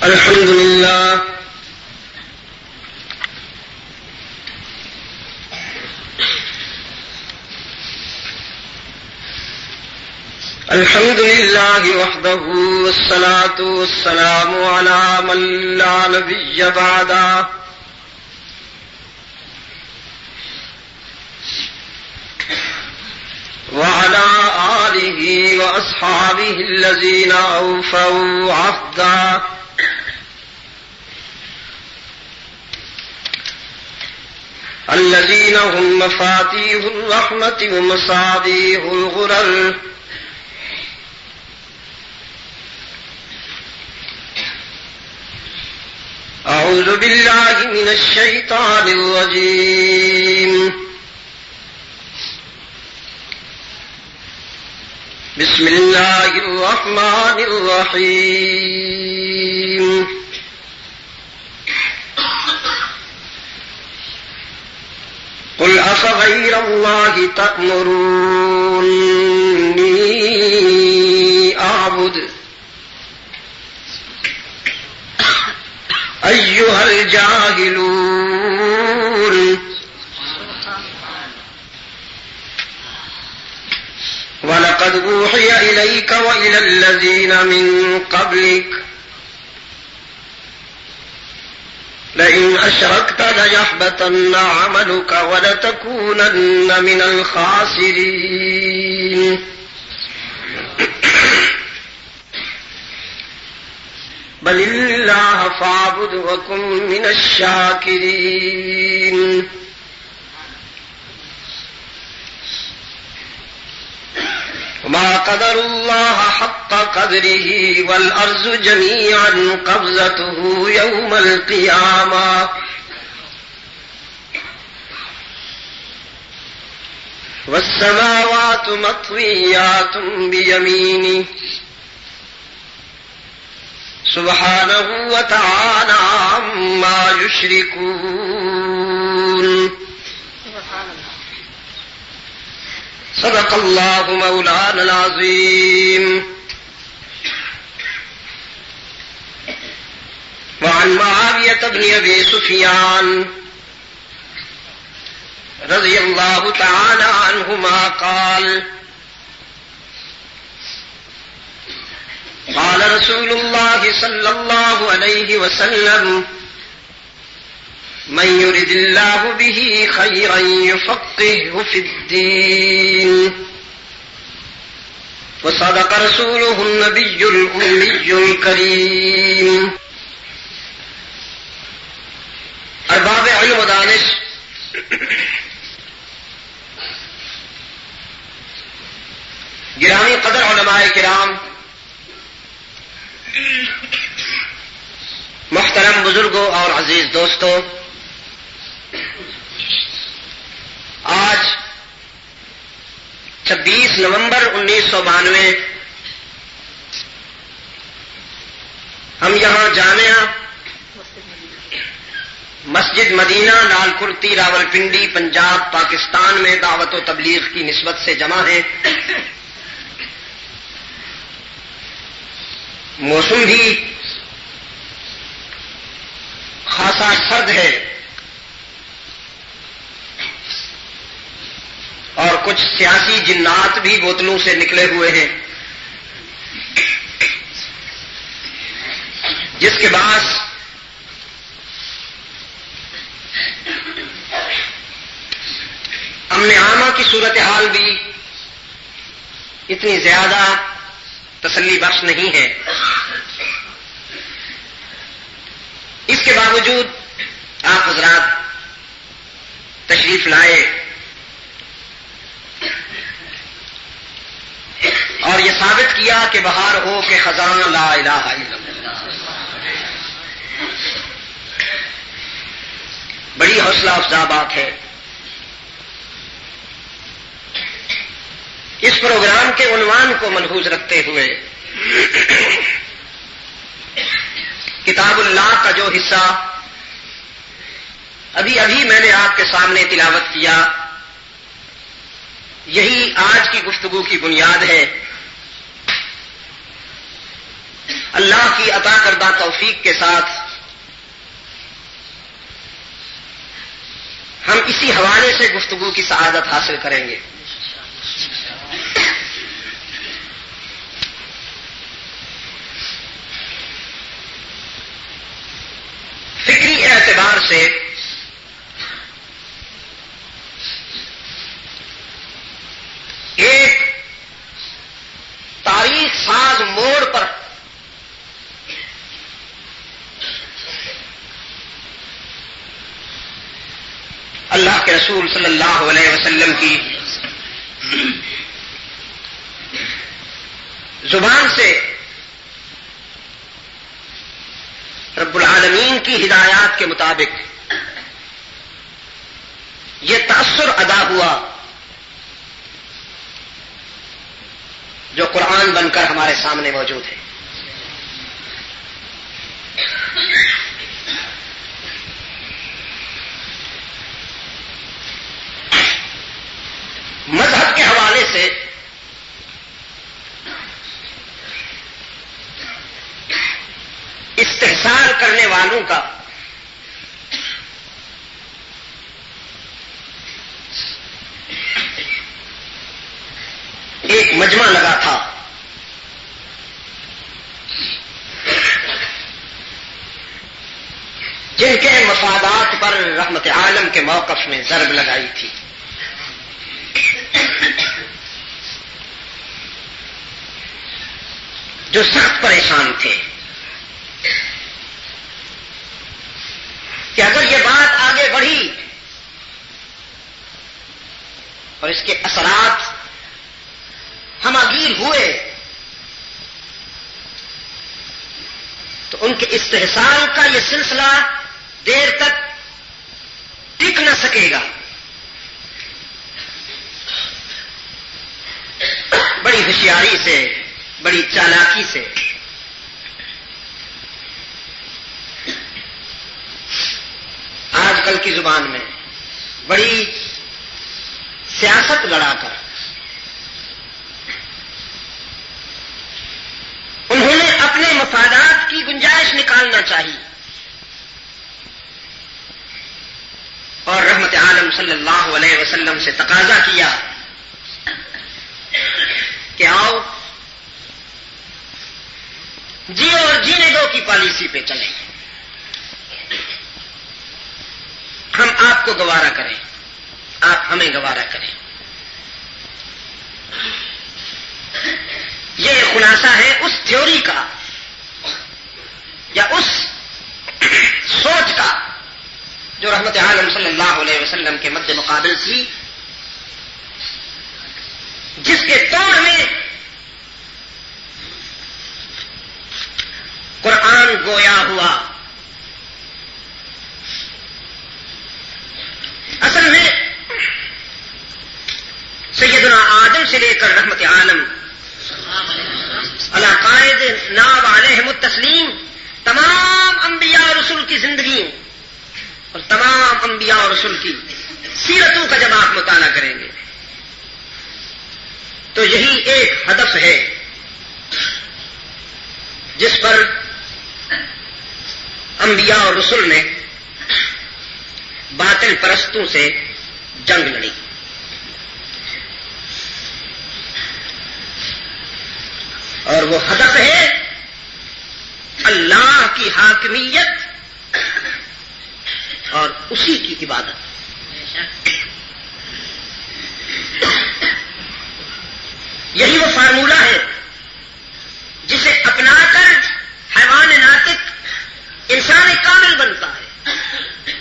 الحمد لله الحمد لله وحده والصلاة والسلام على من لا نبي بعده وعلى آله وأصحابه الذين أوفوا عهدا الذين هم مفاتيح الرحمة ومصابيح الغرر أعوذ بالله من الشيطان الرجيم بسم الله الرحمن الرحيم قل أفغير الله تأمروني أعبد أيها الجاهلون ولقد أوحي إليك وإلى الذين من قبلك لئن أشركت ليحبطن عملك ولتكونن من الخاسرين بل الله فاعبد وكن من الشاكرين وما قدر الله حق قدره والأرض جميعا قبضته يوم القيامة والسماوات مطويات بيمينه سبحانه وتعالى عما يشركون صدق الله مولانا العظيم. وعن معاوية بن أبي سفيان رضي الله تعالى عنهما قال قال رسول الله صلى الله عليه وسلم من يرد الله به خيرا يفقهه في الدين وصدق رسوله النبي الأمي الكريم. ارباب علم و دانش، گرامی قدر علماء کرام، محترم بزرگوں اور عزیز دوستوں، آج 26 نومبر 1992 ہم یہاں جامعہ مسجد مدینہ لال کرتی راولپنڈی پنجاب پاکستان میں دعوت و تبلیغ کی نسبت سے جمع ہیں. موسم بھی خاصا سرد ہے اور کچھ سیاسی جنات بھی بوتلوں سے نکلے ہوئے ہیں، جس کے باعث امن عامہ کی صورتحال بھی اتنی زیادہ تسلی بخش نہیں ہے. اس کے باوجود آپ حضرات تشریف لائے اور یہ ثابت کیا کہ بہار ہو کہ خزاں لا الہ الا اللہ. بڑی حوصلہ افزا بات ہے. اس پروگرام کے عنوان کو ملحوظ رکھتے ہوئے کتاب اللہ کا جو حصہ ابھی میں نے آپ کے سامنے تلاوت کیا، یہی آج کی گفتگو کی بنیاد ہے. اللہ کی عطا کردہ توفیق کے ساتھ ہم اسی حوالے سے گفتگو کی سعادت حاصل کریں گے۔ فکری اعتبار سے ایک تاریخ ساز موڑ پر اللہ کے رسول صلی اللہ علیہ وسلم کی زبان سے رب العالمین کی ہدایات کے مطابق یہ تأثر ادا ہوا جو قرآن بن کر ہمارے سامنے موجود ہے۔ مذہب کے حوالے سے استحصال کرنے والوں کا ایک مجمع لگا تھا، جن کے مفادات پر رحمت عالم کے موقف میں ضرب لگائی تھی۔ جو سخت پریشان تھے کہ اگر یہ بات آگے بڑھی اور اس کے اثرات ہماگیر ہوئے تو ان کے استحصال کا یہ سلسلہ دیر تک ٹک نہ سکے گا۔ بڑی ہوشیاری سے، بڑی چالاکی سے آج کل کی زبان میں بڑی سیاست لڑا کر انہوں نے اپنے مفادات کی گنجائش نکالنا چاہیے، اور رحمت عالم صلی اللہ علیہ وسلم سے تقاضا کیا کہ آؤ جیو اور جینے دو کی پالیسی پہ چلیں، ہم آپ کو گوارا کریں، آپ ہمیں گوارا کریں۔ یہ خلاصہ ہے اس تھیوری کا یا اس سوچ کا جو رحمت عالم صلی اللہ علیہ وسلم کے مد مقابل تھی، جس کے دور میں قرآن گویا ہوا۔ اصل میں سیدنا آدم سے لے کر رحمت عالم علی قائد ناب علیہم التسلیم تمام انبیاء اور رسول کی زندگی اور تمام انبیاء اور رسول کی سیرتوں کا جب آپ مطالعہ کریں گے تو یہی ایک ہدف ہے جس پر انبیاء اور رسول نے باطل پرستوں سے جنگ لڑی۔ اور وہ ہدف ہے اللہ کی حاکمیت اور اسی کی عبادت۔ یہی وہ فارمولہ ہے جسے اپنا کر حیوان ناطق انسان کامل بنتا ہے،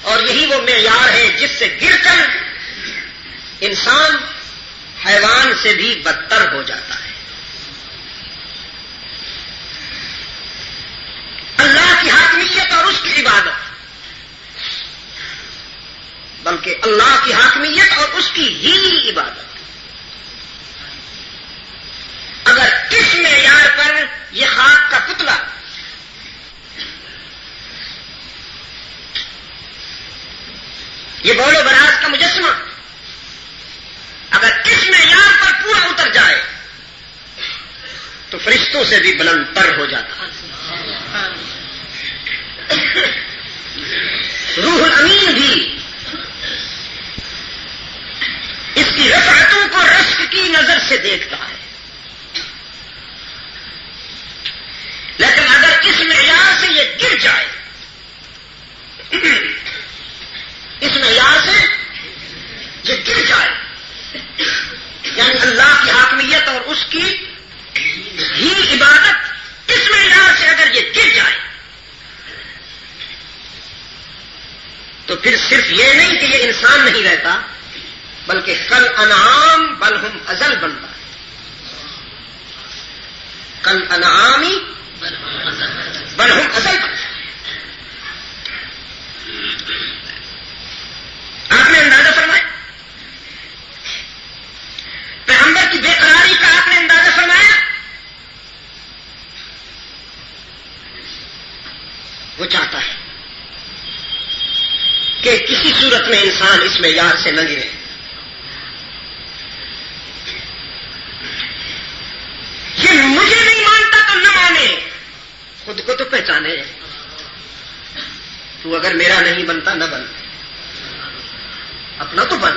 اور یہی وہ معیار ہے جس سے گر کر انسان حیوان سے بھی بدتر ہو جاتا ہے۔ اللہ کی حاکمیت اور اس کی عبادت، بلکہ اللہ کی حاکمیت اور اس کی ہی عبادت۔ اگر اس معیار پر یہ خاک کا پتلا یہ بول و براز کا مجسمہ اگر اس معیار پر پورا اتر جائے تو فرشتوں سے بھی بلند تر ہو جاتا ہے. روح الامین بھی اس کی رفعتوں کو رشک کی نظر سے دیکھتا ہے. لیکن اگر اس معیار سے یہ گر جائے، اس معیار سے یہ گر جائے، یعنی اللہ کی حاکمیت اور اس کی ہی عبادت اس معیار سے اگر یہ گر جائے تو پھر صرف یہ نہیں کہ یہ انسان نہیں رہتا، بلکہ کل انعام بل ہم ازل بنتا ہے. کل انعامی بل ہم ازل بنتا ہے. آپ نے اندازہ فرمایا پیغمبر کی بے قراری کا، آپ نے اندازہ فرمایا وہ چاہتا ہے کہ کسی صورت میں انسان اس معیار سے نہ گرے. یہ مجھے نہیں مانتا تو نہ مانے، خود کو تو پہچانے. تو اگر میرا نہیں بنتا نہ بن، اپنا تو بن.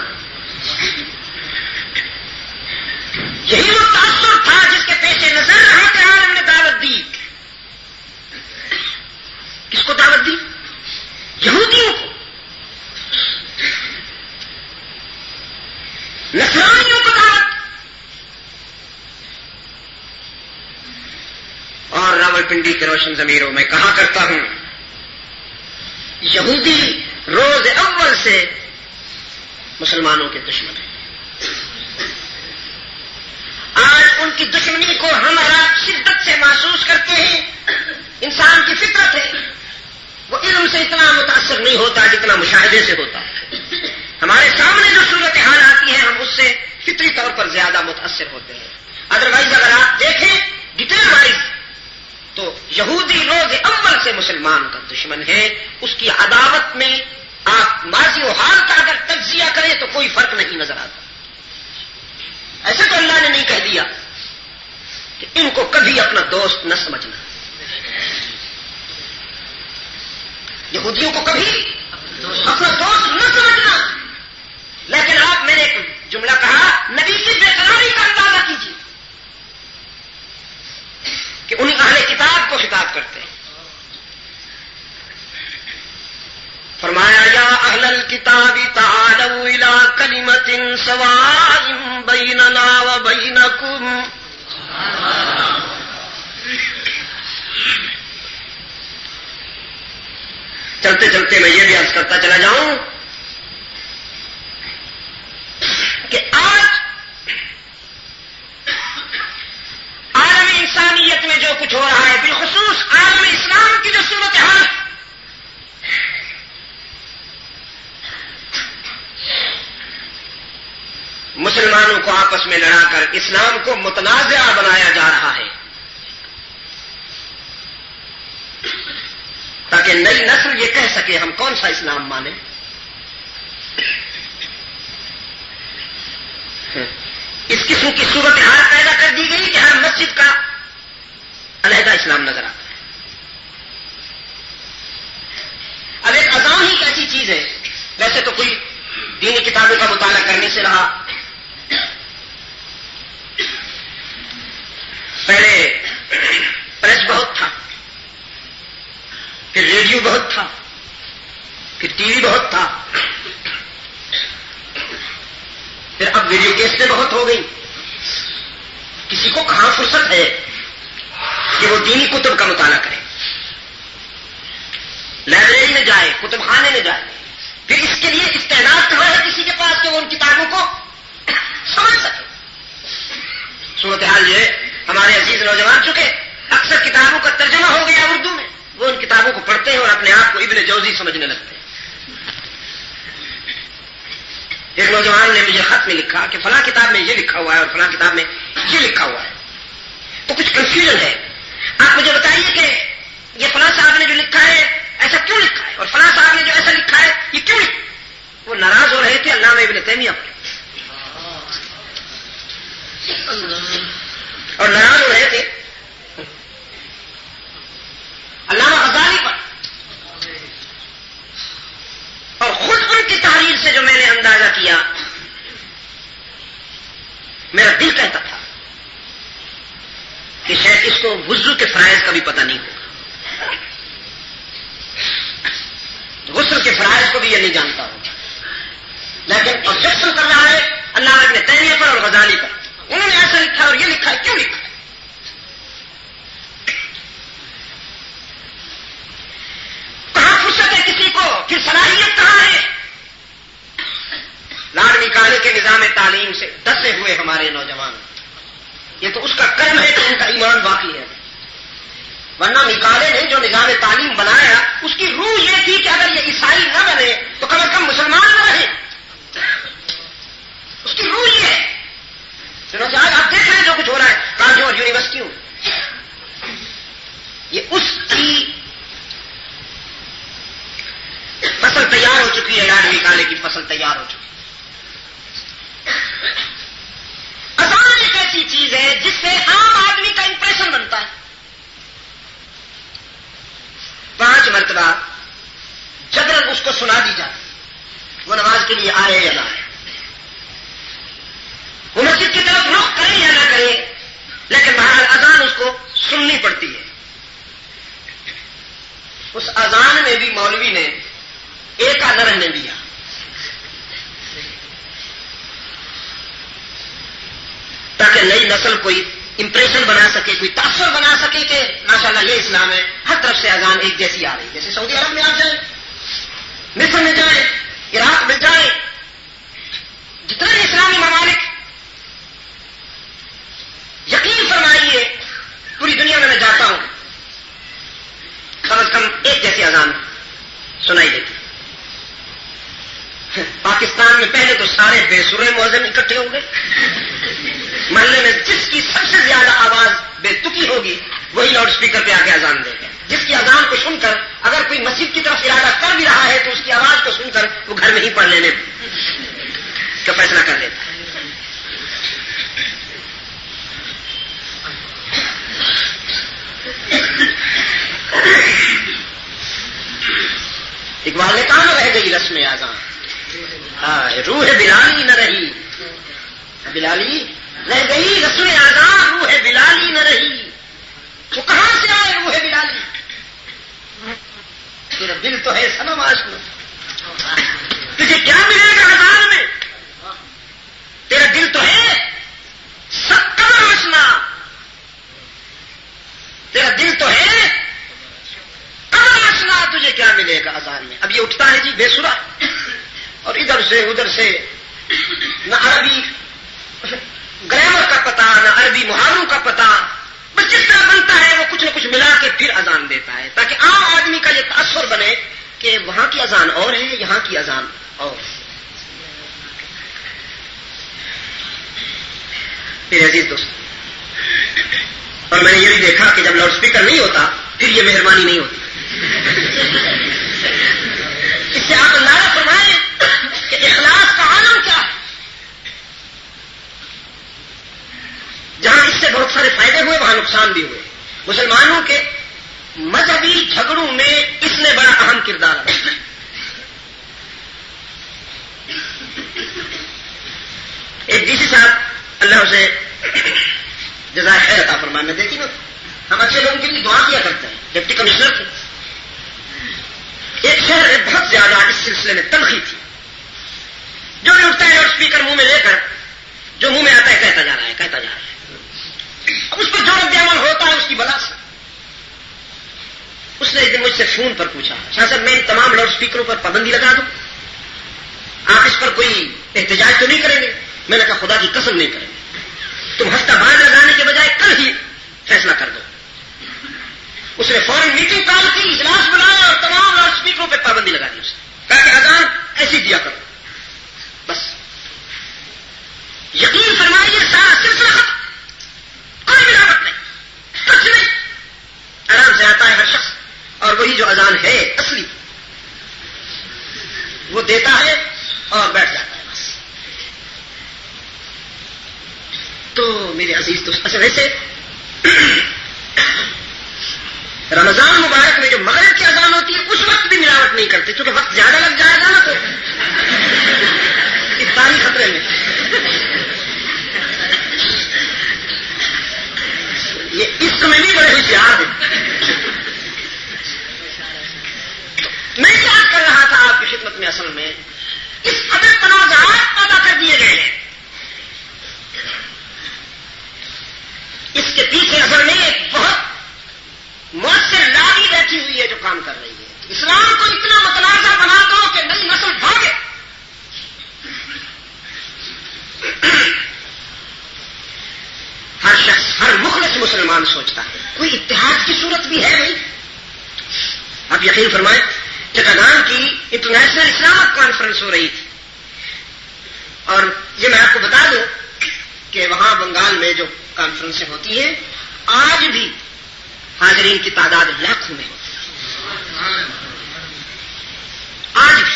یہی وہ تاثر تھا جس کے پیش نظر رحمت عالم نے دعوت دی. کس کو دعوت دی؟ یہودیوں کو، نصرانیوں کو دعوت. اور راولپنڈی کے روشن ضمیروں میں کہا کرتا ہوں، یہودی روز اول سے مسلمانوں کے دشمن ہیں. آج ان کی دشمنی کو ہم شدت سے محسوس کرتے ہیں. انسان کی فطرت ہے، وہ علم سے اتنا متاثر نہیں ہوتا جتنا مشاہدے سے ہوتا ہے. ہمارے سامنے جو صورتحال آتی ہے ہم اس سے فطری طور پر زیادہ متاثر ہوتے ہیں. ادروائز اگر آپ دیکھیں ڈیٹیل وائز تو یہودی روز اول سے مسلمان کا دشمن ہے. اس کی عداوت میں آپ ماضی و حال کا اگر تجزیہ کریں تو کوئی فرق نہیں نظر آتا. ایسے تو اللہ نے نہیں کہہ دیا کہ ان کو کبھی اپنا دوست نہ سمجھنا. یہودیوں کو کبھی اپنا دوست نہ سمجھنا. لیکن آپ، میں نے ایک جملہ کہا، نبی کی بے قراری کا اندازہ کیجیے کہ انہیں اہل کتاب کو خطاب کرتے ہیں. فرمایا یا اہل الکتاب تعالوا الی کلمۃ سواء بیننا وبینکم. چلتے چلتے میں یہ بھی عرض کرتا چلا جاؤں کہ آج عالم انسانیت میں جو کچھ ہو رہا ہے، بالخصوص عالم اسلام کی جو صورتحال ہے، مسلمانوں کو آپس میں لڑا کر اسلام کو متنازع بنایا جا رہا ہے تاکہ نئی نسل یہ کہہ سکے ہم کون سا اسلام مانیں. اس قسم کی صورتحال پیدا کر دی گئی کہ ہر مسجد کا علیحدہ اسلام نظر آتا ہے. اب ایک اذان ہی ایک ایسی چیز ہے، ویسے تو کوئی دینی کتابوں کا مطالعہ کرنے سے رہا. پہلے پریس بہت تھا، پھر ریڈیو بہت تھا، پھر ٹی وی بہت تھا، پھر اب ویڈیو کیسٹیں بہت ہو گئی. کسی کو کہاں فرصت ہے کہ وہ دینی کتب کا مطالعہ کرے، لائبریری میں جائے، کتب خانے میں جائے. پھر اس کے لیے استعداد کہاں ہے کسی کے پاس کہ وہ ان کتابوں کو سمجھ سکے. صورتحال یہ ہمارے عزیز نوجوان چکے اکثر کتابوں کا ترجمہ ہو گیا اردو میں، وہ ان کتابوں کو پڑھتے ہیں اور اپنے آپ کو ابن جوزی سمجھنے لگتے ہیں. ایک نوجوان نے مجھے خط میں لکھا کہ فلاں کتاب میں یہ لکھا ہوا ہے اور فلاں کتاب میں یہ لکھا ہوا ہے، تو کچھ کنفیوژن ہے. آپ مجھے بتائیے کہ یہ فلاں صاحب نے جو لکھا ہے ایسا کیوں لکھا ہے اور فلاں صاحب نے جو ایسا لکھا ہے یہ کیوں لکھا. وہ ناراض ہو رہے تھے علامہ ابن تیمیہ پر، اور ناراض ہو رہے تھے میرا دل کہتا تھا کہ شاید اس کو وضو کے فرائض کا بھی پتہ نہیں ہوگا، غسل کے فرائض کو بھی یہ نہیں جانتا ہوگا، لیکن آبجیکشن کر رہا ہے علامہ ابن تیمیہ پر اور غزالی پر، انہوں نے ایسا لکھا اور یہ لکھا ہے، کیوں لکھا ہے؟ کہاں فرصت ہے کسی کو، پھر صلاحیت کہاں ہے؟ لاڈلی کہانی کے نظام تعلیم سے دسے ہوئے ہمارے نوجوان، یہ تو اس کا کرم ہے کہ ان کا ایمان باقی ہے، ورنہ نکالے نے جو نظام تعلیم بنایا اس کی روح یہ تھی کہ اگر یہ عیسائی نہ بنے تو کم از کم مسلمان نہ رہے، اس کی روح یہ ہے۔ چنانچہ آج آپ دیکھ رہے ہیں جو کچھ ہو رہا ہے کالجوں اور یونیورسٹیوں، یہ اس کی فصل تیار ہو چکی ہے، لاڈلی کالے کی فصل تیار ہو چکی ہے۔ اذان ایک ایسی چیز ہے جس سے عام آدمی کا امپریشن بنتا ہے۔ 5 مرتبہ جبرن اس کو سنا دی جائے، وہ نماز کے لیے آئے یا نہ آئے، وہ مسجد کی طرف رخ کرے یا نہ کرے، لیکن بہرحال اذان اس کو سننی پڑتی ہے۔ اس اذان میں بھی مولوی نے ایک نہ رہنے دیا، تاکہ نئی نسل کوئی امپریشن بنا سکے، کوئی تاثر بنا سکے کہ ماشاءاللہ یہ اسلام ہے، ہر طرف سے اذان ایک جیسی آ رہی ہے۔ جیسے سعودی عرب میں آپ جائیں، مصر میں جائیں، عراق میں جائیں، جتنے بھی اسلامی ممالک، یقین فرمائیے پوری دنیا میں جاتا ہوں کم از کم ایک جیسی اذان سنائی دیتی۔ پاکستان میں پہلے تو سارے بے سرے مؤذن اکٹھے ہوں گے، محلے میں جس کی سب سے زیادہ آواز بے تکی ہوگی وہی لاؤڈ اسپیکر پہ آ کے اذان دے گا، جس کی اذان کو سن کر اگر کوئی مسجد کی طرف ارادہ کر بھی رہا ہے تو اس کی آواز کو سن کر وہ گھر میں ہی پڑھ لینے کا فیصلہ کر لیتا ہے۔ اقبال نے کہا نہ رہ گئی رسم اذان، روح بلالی نہ رہی، بلالی رہ گئی رسم اذان، روح بلالی نہ رہی۔ وہ کہاں سے آئے روح بلالی؟ تیرا دل تو ہے صنم آشنا، تجھے کیا ملے گا اذان میں؟ تیرا دل تو ہے ستر آشنا، تیرا دل تو ہے آشنا، تجھے کیا ملے گا اذان میں؟ اب یہ اٹھتا ہے جی بے سرا، اور ادھر سے ادھر سے نہ عربی گرامر کا پتہ نہ عربی محاوروں کا پتہ، بس جس طرح بنتا ہے وہ کچھ نہ کچھ ملا کے پھر اذان دیتا ہے، تاکہ عام آدمی کا یہ تاثر بنے کہ وہاں کی اذان اور ہے، یہاں کی اذان اور۔ میرے عزیز دوست، اور میں نے یہ بھی دیکھا کہ جب لاؤڈ اسپیکر نہیں ہوتا پھر یہ مہربانی نہیں ہوتی۔ اس سے آپ اندازہ فرمائیں کہ اخلاص کا عالم کیا ہے۔ جہاں اس سے بہت سارے فائدے ہوئے وہاں نقصان بھی ہوئے۔ مسلمانوں کے مذہبی جھگڑوں میں اس نے بڑا اہم کردار ادا۔ ایک ڈی سی صاحب اللہ اسے جزائے خیر عطا فرمائے، دیکھی نا ہم اچھے لوگوں کے لیے دعا کیا کرتے ہیں، ڈپٹی کمشنر تھے ایک شہر میں، بہت زیادہ اس سلسلے میں تلخی تھی، جو بھی اٹھتا ہے لاؤڈ اسپیکر منہ میں لے کر جو منہ میں آتا ہے کہتا جا رہا ہے کہتا جا رہا ہے۔ اب اس پر جو رد عمل ہوتا ہے اس کی بلا سے اس نے ایک دن مجھ سے فون پر پوچھا، شاہ صاحب میں ان تمام لاؤڈ اسپیکروں پر پابندی لگا دوں، آپ اس پر کوئی احتجاج تو نہیں کریں گے؟ میں نے کہا خدا کی قسم نہیں کریں گے، تم ہفتہ بعد لگانے کے بجائے کل ہی فیصلہ کر دو۔ اس نے فوراً میٹنگ کال کی، اجلاس بلایا اور تمام لاؤڈ اسپیکروں پہ پابندی لگا دی، اس نے کہا کہ اذان ایسی دیا کرو، بس یقین فرمائیے سارا سلسلہ ختم، کوئی ملاوٹ نہیں، کچھ نہیں، آرام سے آتا ہے ہر شخص اور وہی جو اذان ہے اصلی وہ دیتا ہے اور بیٹھ جاتا ہے بس۔ تو میرے عزیز دوست، اچھا ویسے رمضان مبارک میں جو مغرب کی اذان ہوتی ہے اس وقت بھی ملاوٹ نہیں کرتے، کیونکہ وقت زیادہ لگ جائے گا نا تو افطاری خطرے میں۔ نسل میں اس قدر تنازعات پیدا کر دیے گئے ہیں. اس کے پیچھے اصل میں ایک بہت مؤثر لابی بیٹھی ہوئی ہے جو کام کر رہی ہے. اسلام کو اتنا متنازع بنا دو کہ نئی نسل بھاگے. ہر شخص، ہر مخلص مسلمان سوچتا ہے کوئی اتحاد کی صورت بھی ہے نہیں. آپ یقین فرمائیں چٹاگان کی انٹرنیشنل اسلامک کانفرنس ہو رہی تھی، اور یہ میں آپ کو بتا دوں کہ وہاں بنگال میں جو کانفرنسیں ہوتی ہیں آج بھی حاضرین کی تعداد لاکھوں میں ہوتی ہے. آج بھی.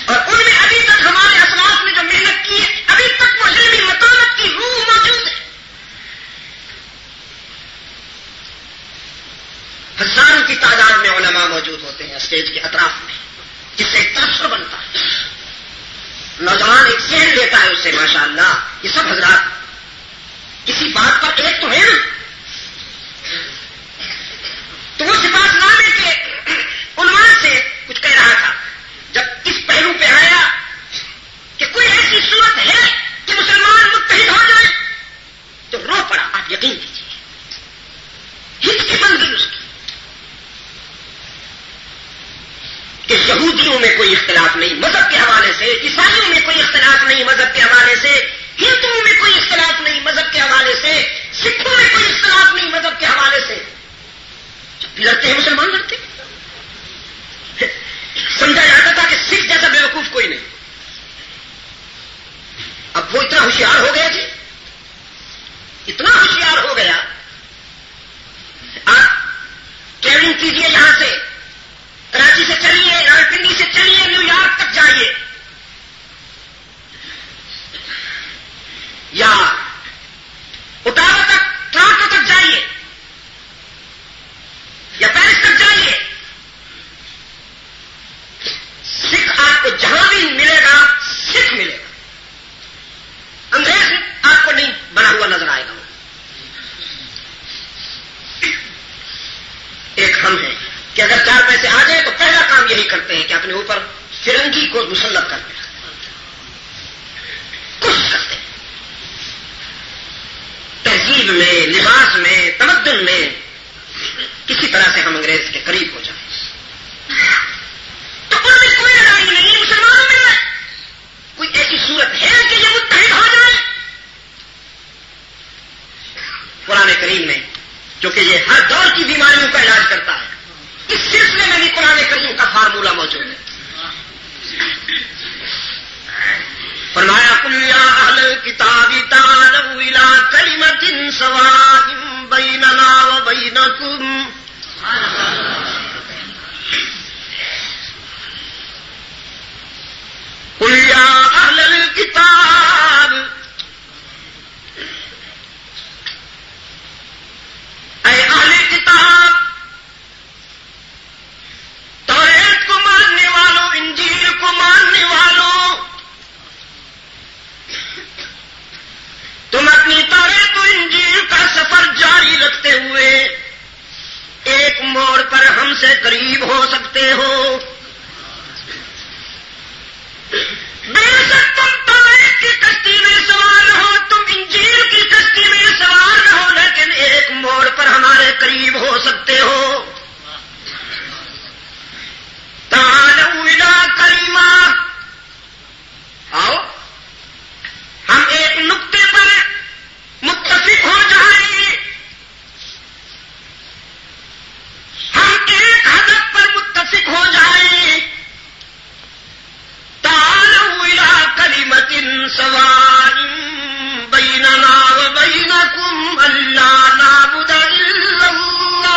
اور ان میں ابھی تک ہمارے اسلاف نے جو محنت کی ہے ابھی تک وہ علمی متانت کی روح موجود ہے. ہزاروں کی تعداد میں علماء موجود ہوتے ہیں اسٹیج کے اطراف میں، جس سے ایک تاثر بنتا ہے. نوجوان ایک ذہن لیتا ہے اس سے. ماشاء اللہ یہ سب حضرات کسی بات پر ایک تو ہے نا، تو وہ صفات نامے کے عنوان سے کچھ کہہ رہا تھا. جب اس پہلو پہ آیا کہ کوئی ایسی صورت ہے کہ مسلمان متحد ہو جائے تو رو پڑا. آپ یقین کیجیے ہچکی بن گئی اس کی کہ یہودیوں میں کوئی اختلاف نہیں مذہب کے حوالے سے، عیسائیوں میں کوئی اختلاف نہیں مذہب کے حوالے سے، ہندوؤں میں کوئی اختلاف نہیں مذہب کے حوالے سے، سکھوں میں کوئی اختلاف نہیں مذہب کے حوالے سے. جب لڑتے ہیں مسلمان لڑتے ہیں. سمجھا جاتا تھا کہ سکھ جیسا بیوقوف کوئی نہیں. اب وہ اتنا ہوشیار ہو گیا جی، اتنا ہوشیار ہو گیا. آپ ٹریولنگ کیجیے یہاں سے، کراچی سے چلیے، راولپنڈی سے چلیے، نیو یارک تک جائیے، یا اٹاوا تک، ٹورانٹو تک جائیے، یا پیرس تک جائیے. سکھ آپ کو جہاں بھی ملے گا سکھ ملے گا. انگریز آپ کو نہیں بنا ہوا نظر آئے گا. ایک ہم ہیں کہ اگر 4 پیسے آ جائیں تو پہلا کام یہی کرتے ہیں کہ اپنے اوپر فرنگی کو مسلط کر دیں، کوشش کرتے ہیں تہذیب میں، لباس میں، تمدن میں کسی طرح سے ہم انگریز کے قریب ہو جائیں. تو ان میں کوئی لڑائی نہیں، مسلمانوں میں کوئی ایسی صورت ہے کہ یہ متحد ہو جائے. قرآن کریم میں جو کہ یہ ہر دور کی بیماریوں کا علاج کرتا ہے، اس سلسلے میں بھی قرآن کریم کا فارمولہ موجود ہے. فرمایا قل یا اہل الکتاب تعالوا الی کلمۃ سواء بیننا وبینکم. قل یا اہل الکتاب، اے اہل کتاب، توریت کو ماننے والوں، انجیل کو ماننے والوں، تم اپنی توریت و انجیل کا سفر جاری رکھتے ہوئے ایک موڑ پر ہم سے قریب ہو سکتے ہو. بے شک تم توریت کی کشتی میں سوار رہو، تم انجیل کی کشتی میں سوار رہو، لیکن ایک موڑ پر ہمارے قریب ہو سکتے ہو. تعالوا الی کلمہ، آؤ ہم ایک نقطے پر متفق ہو جائیں، ہم ایک ہدف پر متفق ہو جائیں. تعالوا الی کلمۃ سواء بیننا وبینکم الا نعبد الا اللہ.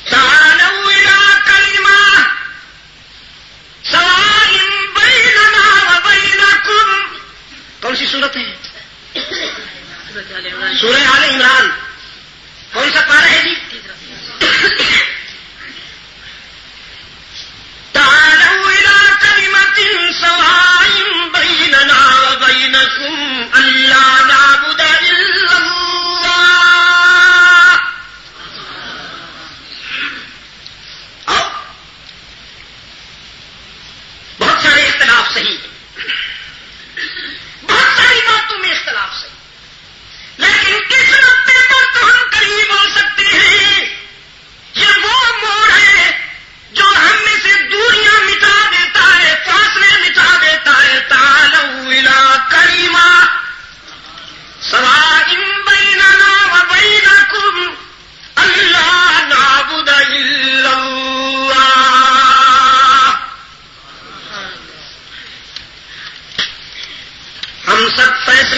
تعالوا الی کلمہ سواء بیننا وبینکم. کون سی صورت ہے؟ سورہ آل عمران. کون سا پارہ ہے جی؟ تعالوا الی کلمۃ سواء بیننا وبینکم الا نعبد الا اللہ.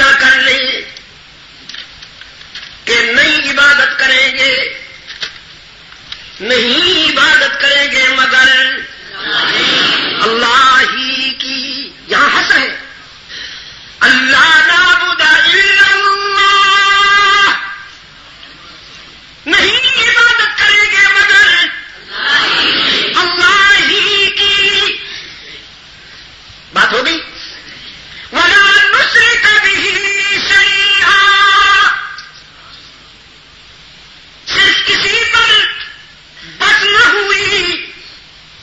ارادہ کر لیں کہ نئی عبادت کریں گے، نہیں عبادت کریں گے مگر اللہ ہی کی. یہاں حسر ہے، اللہ نعبد الا اللہ، نہیں عبادت کریں گے مگر اللہ ہی کی. بات ہو گئی. وَلَا نُشْرِكَ بِهِ شَيْئًا، صرف کسی پر بس نہ ہوئی،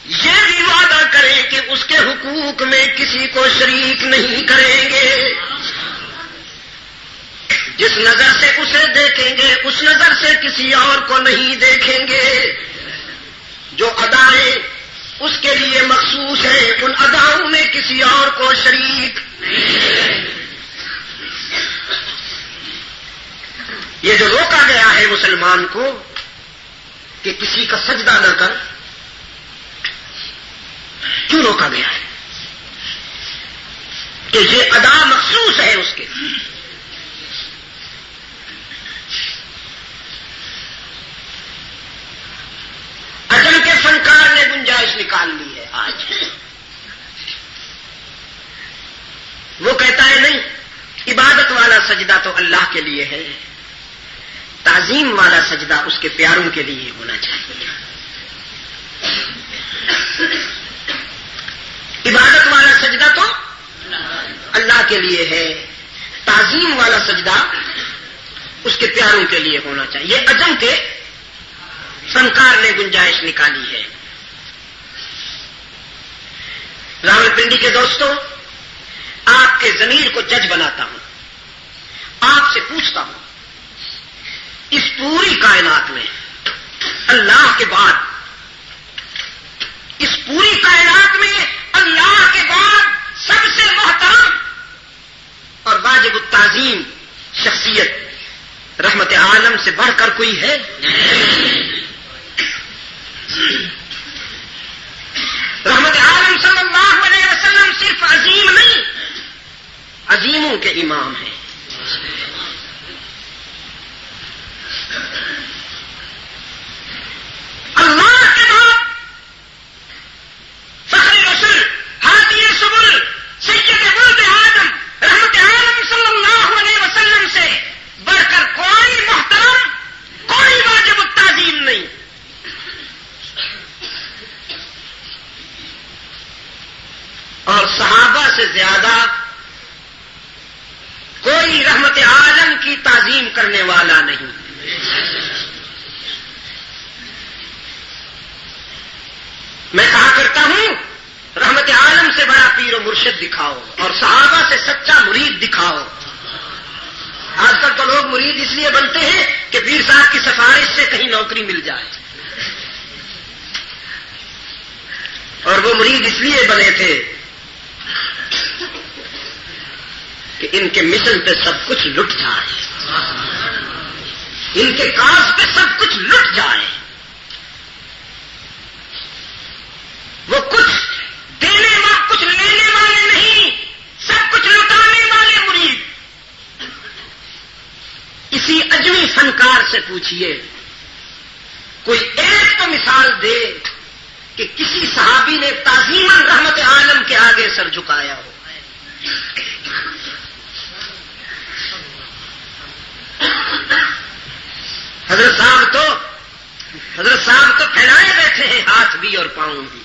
یہ بھی وعدہ کریں کہ اس کے حقوق میں کسی کو شریک نہیں کریں گے. جس نظر سے اسے دیکھیں گے اس نظر سے کسی اور کو نہیں دیکھیں گے. جو ادائیں اس کے لیے مخصوص ہیں ان اداؤں میں کسی اور کو شریک. یہ جو روکا گیا ہے مسلمان کو کہ کسی کا سجدہ نہ کر، کیوں روکا گیا ہے؟ کہ یہ ادا مخصوص ہے اس کے. عجم کے فنکار نے گنجائش نکال لی ہے آج. وہ کہتا ہے نہیں، عبادت والا سجدہ تو اللہ کے لیے ہے، تعظیم والا سجدہ اس کے پیاروں کے لیے ہونا چاہیے. عبادت والا سجدہ تو اللہ کے لیے ہے، تعظیم والا سجدہ اس کے پیاروں کے لیے ہونا چاہیے. یہ عجم کے فنکار نے گنجائش نکالی ہے. راولپنڈی کے دوستوں، آپ کے ضمیر کو جج بناتا ہوں، آپ سے پوچھتا ہوں، اس پوری کائنات میں اللہ کے بعد، اس پوری کائنات میں اللہ کے بعد سب سے محترم اور واجب التعظیم شخصیت رحمت عالم سے بڑھ کر کوئی ہے؟ رحمت عالم صلی اللہ علیہ وسلم صرف عظیم نہیں، عظیموں کے امام ہیں. اللہ کے بعد فخر رسول ہادی سبل سید ولد آدم رحمت عالم صلی اللہ علیہ وسلم سے بڑھ کر کوئی محترم، کوئی واجب التعظیم نہیں. اور صحابہ سے زیادہ کوئی رحمت عالم کی تعظیم کرنے والا نہیں. میں کہا کرتا ہوں، رحمت عالم سے بڑا پیر و مرشد دکھاؤ اور صحابہ سے سچا مرید دکھاؤ. آج کل تو لوگ مرید اس لیے بنتے ہیں کہ پیر صاحب کی سفارش سے کہیں نوکری مل جائے، اور وہ مرید اس لیے بنے تھے کہ ان کے مشن پہ سب کچھ لٹ جائے، ان کے کاز پہ سب کچھ لٹ جائے. وہ کچھ دینے کچھ لینے والے نہیں، سب کچھ لٹانے والے مرید. اسی اجمی فنکار سے پوچھئے، کوئی ایک تو مثال دے کہ کسی صحابی نے تعظیماً رحمت عالم کے آگے سر جھکایا ہو. حضرت صاحب تو پھیلائے بیٹھے ہیں ہاتھ بھی اور پاؤں بھی.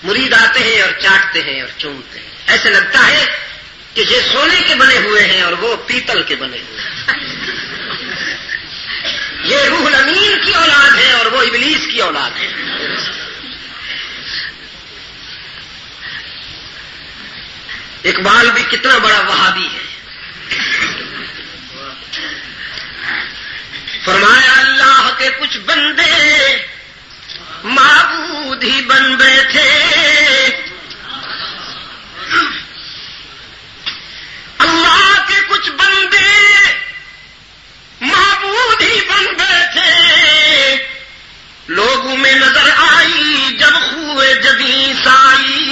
مرید آتے ہیں اور چاٹتے ہیں اور چومتے ہیں، ایسے لگتا ہے کہ یہ سونے کے بنے ہوئے ہیں اور وہ پیتل کے بنے ہوئے ہیں. یہ روح الامین کی اولاد ہے اور وہ ابلیس کی اولاد ہے. اقبال بھی کتنا بڑا وہابی ہے. فرمایا اللہ کے کچھ بندے معبود ہی بن بیٹھے، اللہ کے کچھ بندے معبود ہی بن بیٹھے. لوگوں میں نظر آئی جب خوئے جبیں سائی،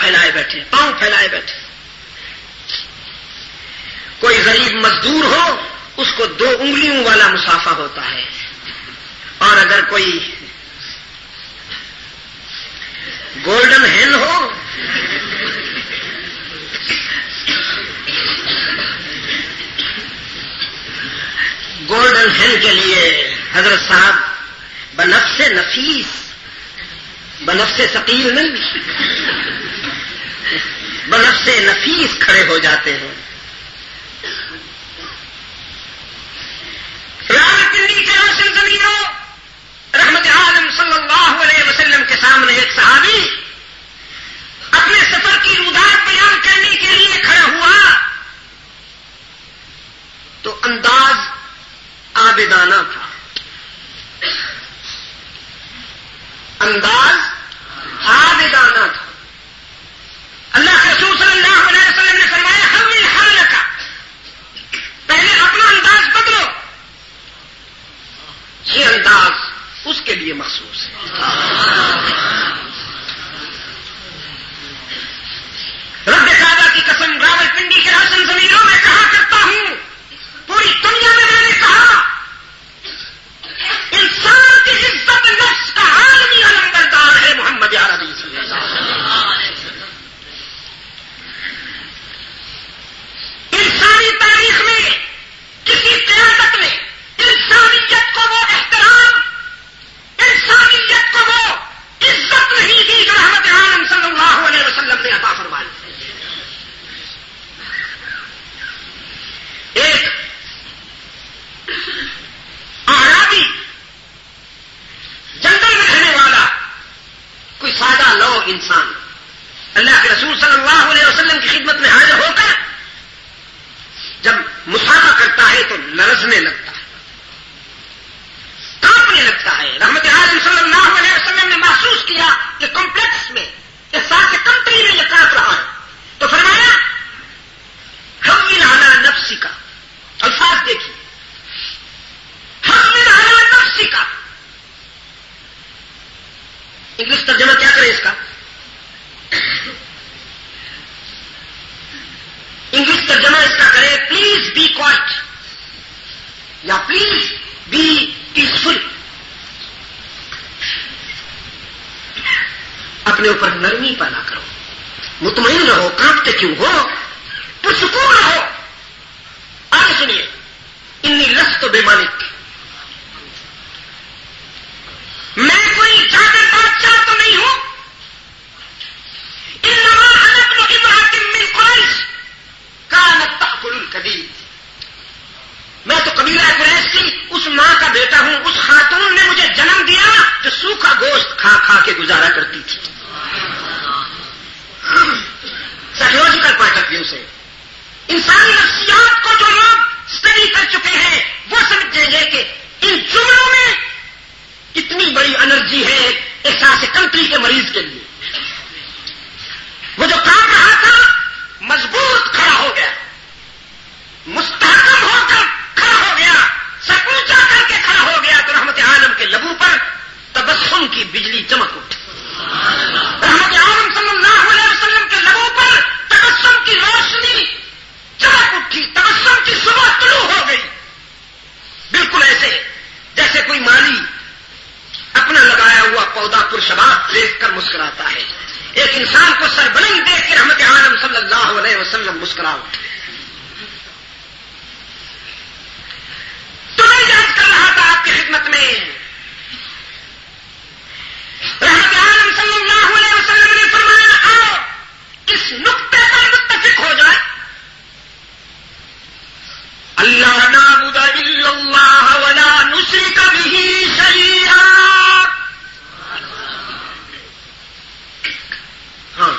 پھیلائے بیٹھے، پاؤں پھیلائے بیٹھے. کوئی غریب مزدور ہو اس کو 2 انگلیوں والا مسافہ ہوتا ہے، اور اگر کوئی گولڈن ہین ہو گولڈن ہین کے لیے حضرت صاحب بنفس نفیس، بنفس ثقیل نہیں، بنفس نفیس کھڑے ہو جاتے ہیں. راولپنڈی کے روشن زمینوں رحمت عالم صلی اللہ علیہ وسلم کے سامنے ایک صحابی اپنے سفر کی رودات بیان کرنے کے لیے کھڑا ہوا تو انداز عابدانہ تھا، انداز عابدانہ تھا. اللہ کے رسول صلی اللہ علیہ وسلم نے فرمایا حول حالک، پہلے اپنا انداز بدلو. یہ انداز اس کے لیے مخصوص ہے. رب کعبہ کی قسم، راولپنڈی کے روشن زمینوں میں کہا کرتا ہوں، پوری دنیا میں میں نے کہا انسان کی عزت نفس کا عالمی علمبردار ہے محمد عربی صلی اللہ علیہ وسلم. انسانی تاریخ میں کسی قیادت نے انسانیت کو وہ احترام، انسانیت کو وہ عزت نہیں دی جو رحمت عالم صلی اللہ علیہ وسلم نے عطا فرمائی. ایک اعرابی جنگل میں رہنے والا کوئی سادہ لو انسان اللہ کے رسول صلی اللہ علیہ وسلم کی خدمت میں حاضر ہو کر جب مصافحہ کرتا ہے تو لرزنے لگتا ہے، کانپنے لگتا ہے. رحمت عالم صلی اللہ علیہ وسلم نے محسوس کیا کہ کمپلیکس میں، احساس کنٹری میں یہ کانپ رہا ہے، تو فرمایا حول علی نفسی کا. الفاظ دیکھیے، حول علی نفسی کا. انگلش ترجمہ کیا کرے اس کا؟ انگلش ترجمہ اس کا کرے پلیز بی کوائٹ یا پلیز بی پیسفل. اپنے اوپر نرمی پیدا کرو، مطمئن رہو، کانپتے کیوں ہو، پرسکون رہو. آگے سنیے، انی لست بمالک، میں کوئی جاگر بادشاہ تو نہیں ہوں. انما انا ابن امرأۃ من قریش کانت تأکل الکبید، میں تو قبیلہ قریش کی اس ماں کا بیٹا ہوں، اس خاتون نے مجھے جنم دیا جو سوکھا گوشت کھا کھا کے گزارا کرتی تھی. سائیکولوجیکل پوائنٹ آف ویو سے انسانی نفسیات کو جو لوگ اسٹڈی کر چکے ہیں وہ سمجھیں گے کہ ان جملوں میں اتنی بڑی انرجی ہے احساس کنٹری کے مریض کے لیے. وہ جو کام رہا تھا مضبوط کھڑا ہو گیا، مستحکم ہو کر کھڑا ہو گیا، سر اونچا کر کے کھڑا ہو گیا تو رحمت عالم کے لبوں پر تبسم کی بجلی چمک اٹھی. رحمت عالم صلی اللہ علیہ وسلم کے لبوں پر تبسم کی روشنی چمک اٹھی، تبسم کی صبح طلوع ہو گئی. بالکل ایسے جیسے کوئی مالی اپنا لگایا ہوا پودا پرشباب دیکھ کر مسکراتا ہے. ایک انسان کو سربلند دیکھ کے رحمت عالم صلی اللہ علیہ وسلم مسکرا اٹھے. تو میں یاد کر رہا تھا آپ کی خدمت میں، رحمت عالم صلی اللہ علیہ وسلم نے فرمایا آؤ اس نقطے پر متفق ہو جائے، اللہ نعبد الا اللہ ولا نشرک بہ شیئا. ہاں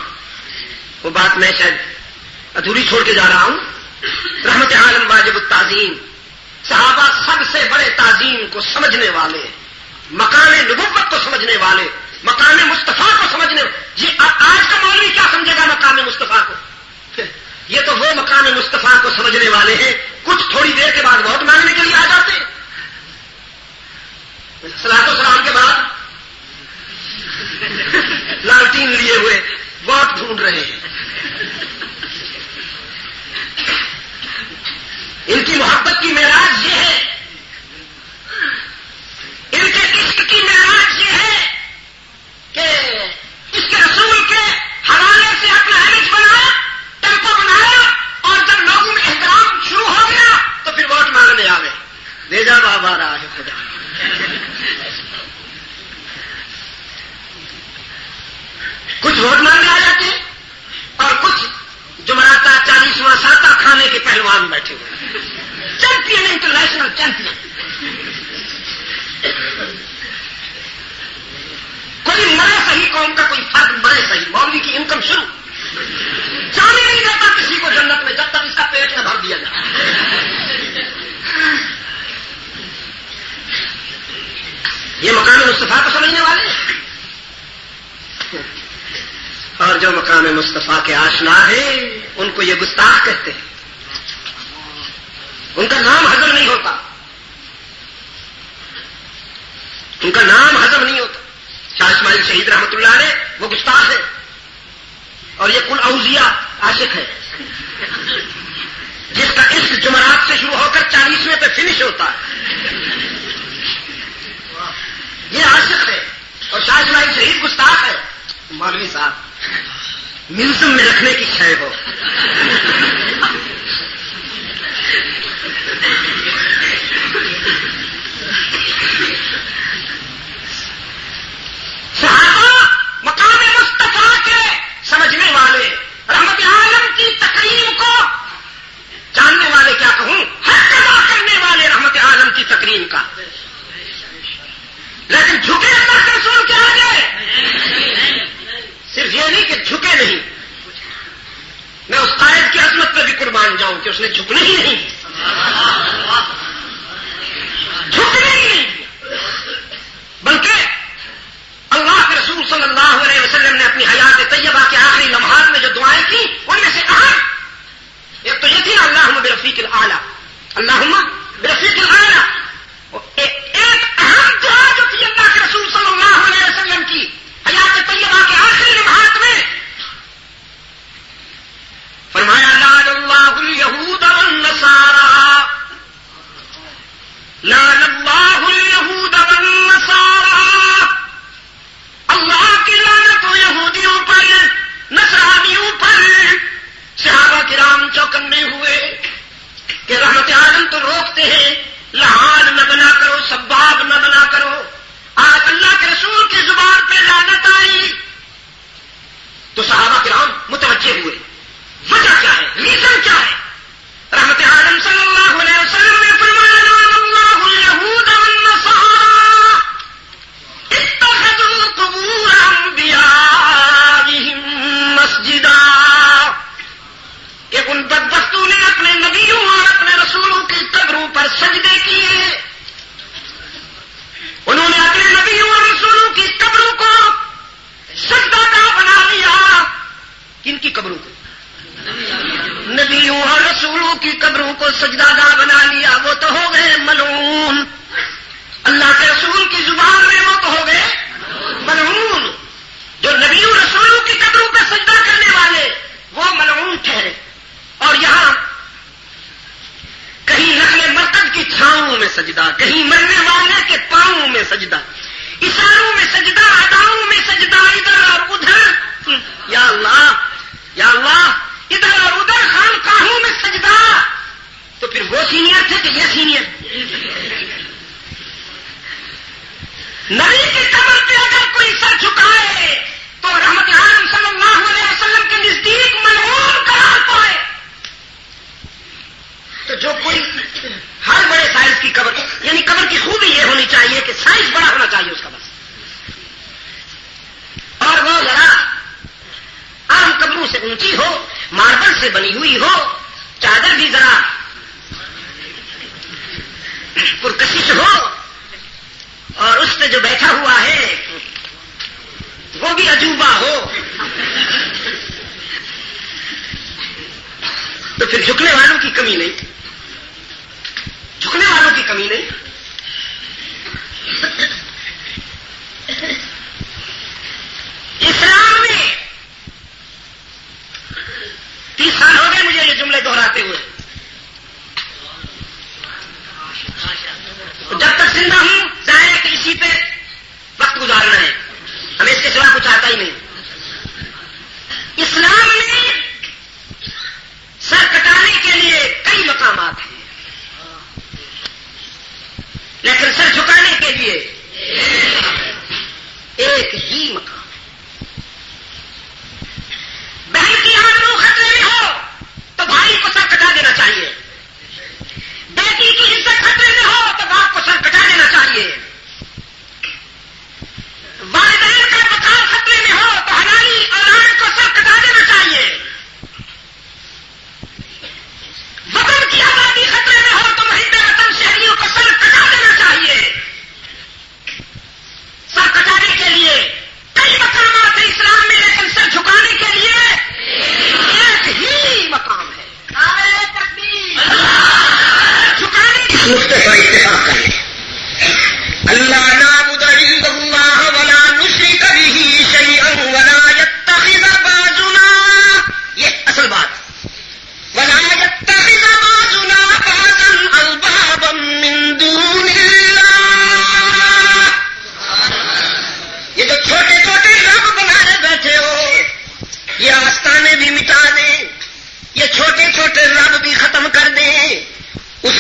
وہ بات میں شاید ادھوری چھوڑ کے جا رہا ہوں. رحمت عالم واجب التعظیم، صحابہ سب سے بڑے تعظیم کو سمجھنے والے، مقام نبوت کو سمجھنے والے، مقام مصطفیٰ کو سمجھنے. یہ آج کا مولوی کیا سمجھے گا مقام مصطفیٰ کو؟ یہ تو وہ مقام مصطفیٰ کو سمجھنے والے ہیں کچھ تھوڑی دیر کے بعد ووٹ مانگنے کے لیے آ جاتے ہیں. صلاۃ و سلام کے بعد لالٹین لیے ہوئے ووٹ ڈھونڈ رہے ہیں. ان کی محبت کی معراج یہ ہے, ان کے عشق کی معراج یہ ہے کہ اس کے رسول کے حوالے سے اپنا امیج بنایا, ٹیمپو بنایا, اور جب لوگوں میں احترام شروع ہو گیا تو پھر ووٹ مانگنے آ گئے. بھیجا بابا رہا ہے خدا. کچھ ووٹ مانگنے آ جاتے ہیں اور کچھ جمعراتا 40واں ساتہ کھانے کے پہلوان بیٹھے ہوئے, چیمپئن, انٹرنیشنل چیمپئن. کوئی مرے صحیح قوم کا کوئی فرد مرے صحیح. مولوی کی انکم شروع, جانے نہیں دیتا کسی کو جنت میں جب تک اس کا پیٹ نہ بھر دیا جائے. یہ مقام مصطفیٰ کو سمجھنے والے ہیں, اور جو مقام مصطفیٰ کے آشنا ہیں ان کو یہ گستاخ کہتے ہیں. ان کا نام ہضم نہیں ہوتا, ان کا نام ہضم نہیں ہوتا. شاہ اسماعیل شہید رحمت اللہ علیہ وہ گستاخ ہے, اور یہ کل اوزیا عاشق ہے جس کا عشق جمعرات سے شروع ہو کر 40ویں پہ فنش ہوتا ہے. یہ عاشق ہے, اور شاہ اسماعیل شہید گستاخ ہے. مولوی صاحب میوزیم میں رکھنے کی شے ہو. صحابہ مقام مصطفیٰ کے سمجھنے والے, رحمت عالم کی تکریم کو جاننے والے, کیا کہوں, حق ادا کرنے والے رحمت عالم کی تکریم کا. لیکن جھکے اللہ کے رسول کے آگے. صرف یہ نہیں کہ جھکے نہیں, میں اس قائد کی عظمت پہ بھی قربان جاؤں کہ اس نے جھکنے ہی نہیں, جھکنے ہی نہیں, بلکہ اللہ کے رسول صلی اللہ علیہ وسلم نے اپنی حیات طیبہ کے آخری لمحات میں جو دعائیں کی ان میں سے اہم ایک تو یہ تھی اللہم برفیق الاعلیٰ, اللہم برفیق الاعلیٰ. ایک اہم دعا جو تھی اللہ کے رسول صلی اللہ علیہ وسلم کی حیات طیبہ کے آخری لمحات میں, فرمایا لعن اللہ الیہود والنصارى, لعن اللہ الیہود والنصارى. اللہ کی لعنت ہو یہودیوں پر, نصرانیوں پر. صحابہ کرام چوکنے ہوئے کہ رحمت عالم تو روکتے ہیں, لعان نہ بنا کرو, سباب نہ بنا کرو. آج اللہ کے رسول کی زبان پہ لعنت آئی تو صحابہ کرام متوجہ ہوئے. وجہ کیا ہے, ریزن کیا ہے؟ رحمت عالم صلی اللہ علیہ وسلم نے فرمایا لعن اللہ الیہود والنصارى اتخذوا قبور انبیائہم مسجدا. کہ ان بدبختوں نے اپنے نبیوں اور اپنے رسولوں کی قبروں پر سجدے کیے. انہوں نے اپنے نبیوں اور رسولوں کی قبروں کو سجدہ گاہ بنا لیا. کن کی قبروں کو؟ نبیوں اور رسولوں کی قبروں کو سجدہ گاہ بنا لیا. وہ تو ہو گئے ملعون. اللہ کے رسول کی زبان میں وہ تو ہو گئے ملعون. جو نبیوں رسولوں کی قبروں پر سجدہ کرنے والے وہ ملعون ٹھہرے. اور یہاں کہیں نقل مرکز کی چھاؤں میں سجدہ, کہیں مرنے والے کے پاؤں میں سجدہ, اشاروں میں سجدہ, اداؤں میں سجدہ, ادھر اور ادھر. یا اللہ, یا اللہ, ادھر اور ادھر خانقاہوں میں سجدہ. تو پھر وہ سینئر تھے کہ یہ سینئر؟ نبی کی قبر پہ اگر کوئی سر جھکائے تو رحمت عالم صلی اللہ علیہ وسلم کے نزدیک ملعون قرار پائے. تو جو کوئی ہر بڑے سائز کی قبر, یعنی قبر کی خوبی یہ ہونی چاہیے کہ سائز بڑا ہونا چاہیے اس کا بس, اور وہ ذرا عام قبروں سے اونچی ہو, ماربل سے بنی ہوئی ہو, چادر بھی ذرا پرکشش ہو, اور اس پہ جو بیٹھا ہوا ہے وہ بھی عجوبہ ہو. تو پھر جھکنے والوں کی کمی نہیں, جھکنے والوں کی کمی نہیں. اسلام میں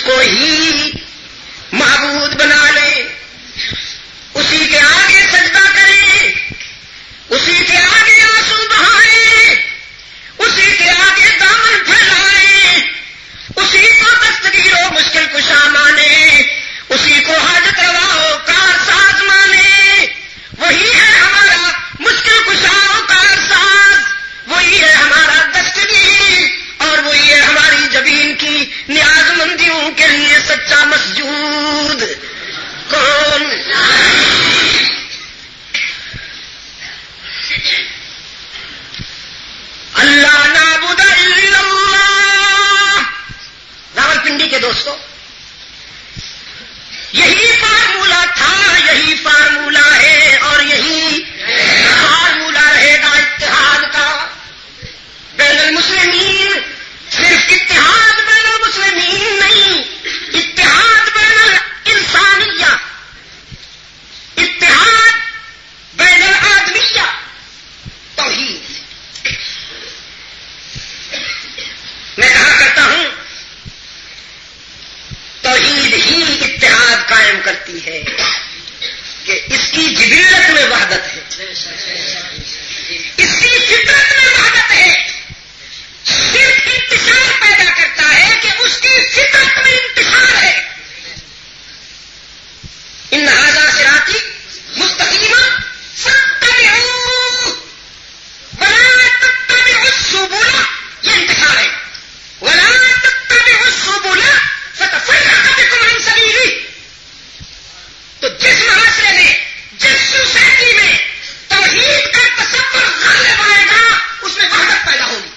کو ہی معبود بنا لیں، اسی کے آگے سجدہ کریں، اسی کے آگے آنسو بہائیں، اسی کے آگے دامن پھیلائیں، اسی کو دستگیر و مشکل کشا مانیں، اسی کو حاجت روا و کار ساز مانیں۔ وہی ہے ہمارا مشکل کشا و کار ساز، وہی ہے ہمارا دستگیر، اور وہی ہے ہماری جبین کی نیاز مندیوں کے لیے سچا مسجود۔ کون؟ اللہ نعبد الا اللہ۔ راولپنڈی کے دوستو، یہی فارمولہ تھا، یہی فارمولہ ہے، اور یہی فارمولہ رہے گا اتحاد کا۔ بین المسلمین صرف اتحاد بین المسلمین نہیں، اتحاد بین الانسانیہ، اتحاد بین الآدمیہ، توحید۔ میں کہا کرتا ہوں توحید ہی اتحاد قائم کرتی ہے، کہ اس کی جبلت میں وحدت ہے، اس کی فطرت میں وحدت ہے۔ صرف انتشار پیدا کرتا ہے کہ اس کی فطرت میں انتشار ہے۔ ان ھذا صراطی مستقیما فاتبعوہ ولا تتبعوا السبل، یہ انتشار ہے۔ ولا تتبعوا السبل فتفرق بکم عن سبیلہ۔ تو جس معاشرے میں، جس سوسائٹی میں توحید کا تصور غالب آئے گا، اس میں وحدت پیدا ہوگی،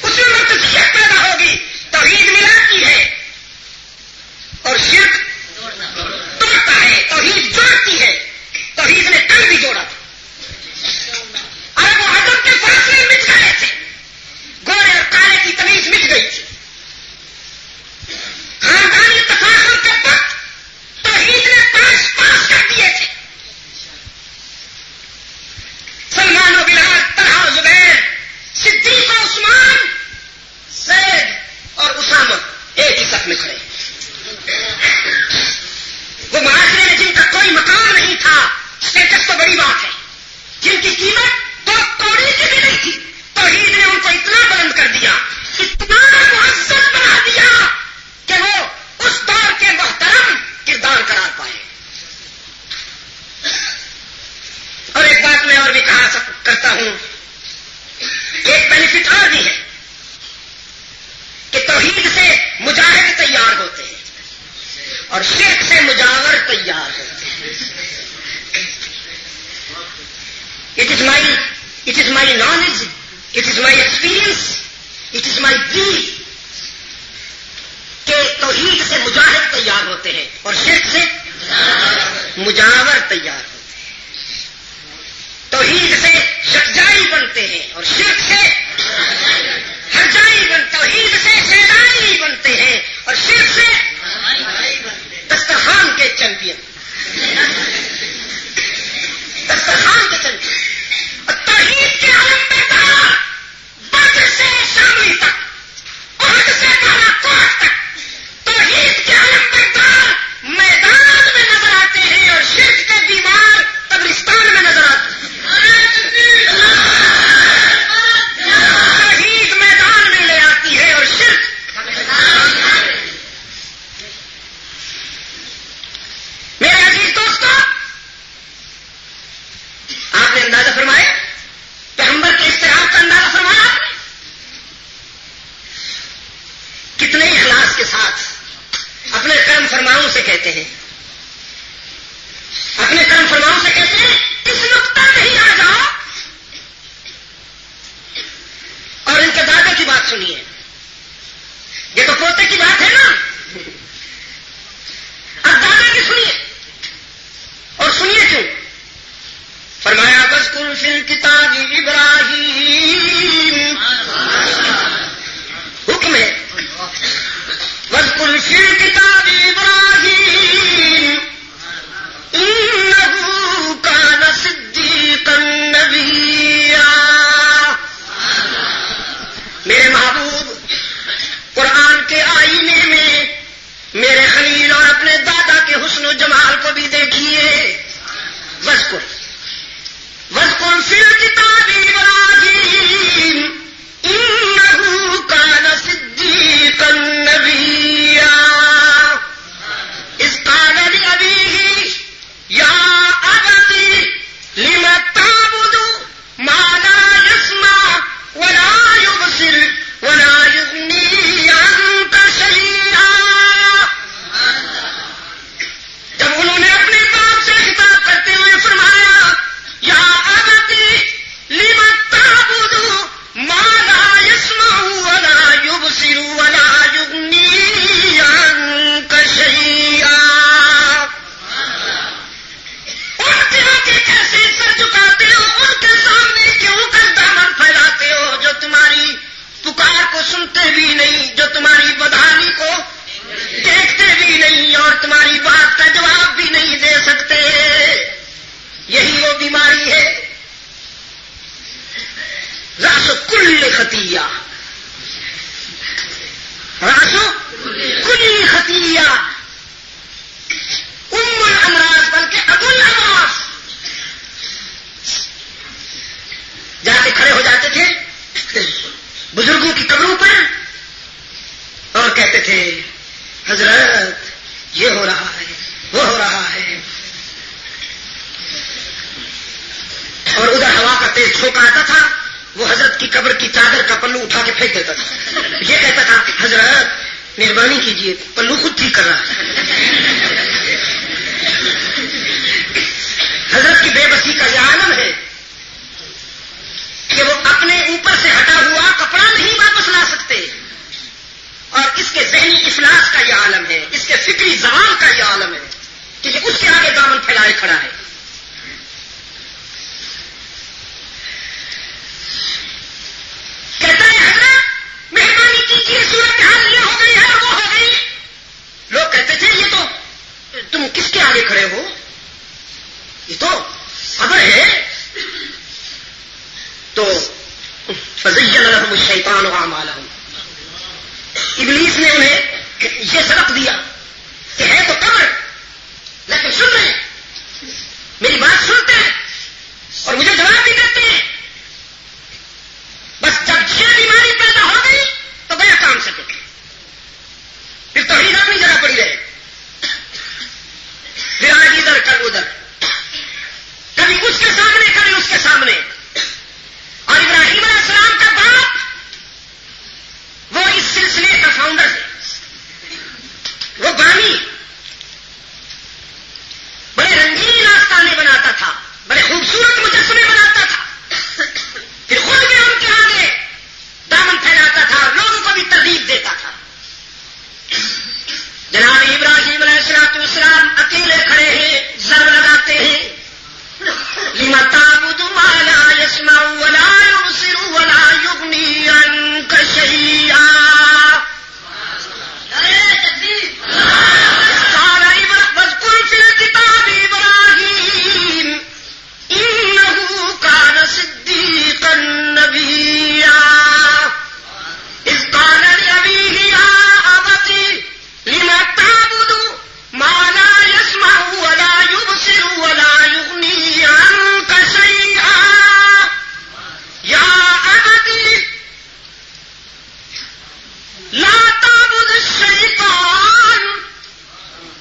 اس میں مرکزیت پیدا ہوگی۔ توحید ملاتی ہے اور شرک توڑتا ہے، توحید جوڑتی ہے۔ توحید نے کل بھی جوڑا تھا، عرب و عجم کے فاصلے مٹ گئے تھے، گورے اور کالے کی تمیز مٹ گئی تھی، خاندانی تفاخر کے وقت توحید نے پاس کر دیے تھے۔ سلمان و بلال، طلحہ و زبیر، صدیق و عثمان، زید اور اسامہ ایک ہی صف میں کھڑے۔ وہ معاشرے میں جن کا کوئی مقام نہیں تھا، اسٹیٹس تو بڑی بات ہے، جن کی قیمت تو کوڑی کی بھی نہیں تھی، توحید نے ان کو اتنا بلند کر دیا، اتنا معزز بنا دیا کہ وہ اس دور کے محترم کردار قرار پائے۔ اور ایک بات میں اور بھی کہا کرتا ہوں، ایک بینیفٹ اور بھی ہے کہ توحید سے مجاہد تیار ہوتے ہیں اور شرک سے مجاور تیار ہوتے ہیں۔ It is my knowledge, it is my experience, it is my belief کہ توحید سے مجاہد تیار ہوتے ہیں اور شرک سے مجاور تیار ہوتے ہیں۔ توحید سے شکجائی بنتے ہیں اور شرک سے ہرجائی بنتے، توحید سے شہدائی بنتے ہیں اور شرک سے دسترخوان کے چیمپئن، دسترخوان کے چیمپئن۔ اور توحید کے عالم میں دار بدر سے شاملی تک، عہد سے بالا کوٹ تک توحید کے عالم میں دار میدان میں نظر آتے ہیں اور شرک کے بیمار قبرستان میں نظر آتے ہیں۔ توحید میدان میں لے آتی ہے اور شرک۔ میرے عزیز دوستو، آپ نے اندازہ فرمایا، پیغمبر کے اشتراک کا اندازہ فرمایا آپ نے، کتنے اخلاص کے ساتھ اپنے کرم فرماؤں سے کہتے ہیں، اپنے کرم فرماؤں سے کہتے ہیں اس نقطہ میں ہی آ جاؤ اور ان کے دادے کی بات سنیے۔ یہ تو پوتے کی بات ہے نا، اب دادا کی سنیے، اور سنیے کیوں؟ فرمایا وَاذْكُرْ فِي الْكِتَابِ إِبْرَاهِيمَ، حکم ہے وَاذْكُرْ فِي الْكِتَابِ إِبْرَاهِيمَ إِنَّهُ كَانَ صِدِّيقًا نَبِيًّا۔ میرے محبوب، قرآن کے آئینے میں راس کل خطیہ، راس کل خطیہ، ام الامراض بلکہ ابو الامراض. جا کے کھڑے ہو جاتے تھے بزرگوں کی قبروں پر اور کہتے تھے حضرت یہ ہو رہا ہے وہ ہو رہا ہے، اور ادھر ہوا کا تیز چھوکا آتا تھا، وہ حضرت کی قبر کی چادر کا پلو اٹھا کے پھینک دیتا تھا. یہ کہتا تھا حضرت مہربانی کیجیے پلو خود ٹھیک کر رہا ہے. حضرت کی بے بسی کا یہ عالم ہے کہ وہ اپنے اوپر سے ہٹا ہوا کپڑا نہیں واپس لا سکتے، اور اس کے ذہنی افلاس کا یہ عالم ہے، اس کے فکری زوال کا یہ عالم ہے کہ یہ اس کے آگے دامن پھیلائے کھڑا ہے. کہتا ہے حضرت مہربانی کیجیے صورتحال یہ ہو گئی ہے اور وہ ہو گئی. لوگ کہتے تھے یہ تو تم کس کے آگے کھڑے ہو، یہ تو خبر ہے. تو فزین لهم الشیطان اعمالهم، ابلیس نے انہیں یہ سبق دیا کہ ہے تو قبر لیکن سن رہے ہیں، میری بات سنتے ہیں اور مجھے جواب بھی دیتے ہیں. بس جب یہ بیماری پیدا ہو گئی تو گیا کام سے پھر توحید اپنی جگہ پڑی رہے، پھر آج ادھر کل ادھر، کبھی اس کے سامنے کبھی اس کے سامنے. اور ابراہیم علیہ السلام کا باپ وہ اس سلسلے کا فاؤنڈر ہے، وہ بانی، بڑے رنگین آستانے بناتا تھا، بڑے خوبصورت مجسمے بناتا تھا، پھر خود بھی ان کے آگے دامن پھیلاتا تھا اور لوگوں کو بھی ترغیب دیتا تھا. جناب ابراہیم علیہ السلام اکیلے کھڑے ہیں، ضرب لگاتے ہیں لما تعبد ما لا يسمع ولا يبصر ولا يغني عنك شيئا. واذكر في الكتاب إبراهيم إنه كان صديقا نبيا إذ قال لأبيه يا أبت لم تعبد ما لا يسمع ولا يبصر ولا يغني عنك شيئا يا أبت لا تعبد الشيطان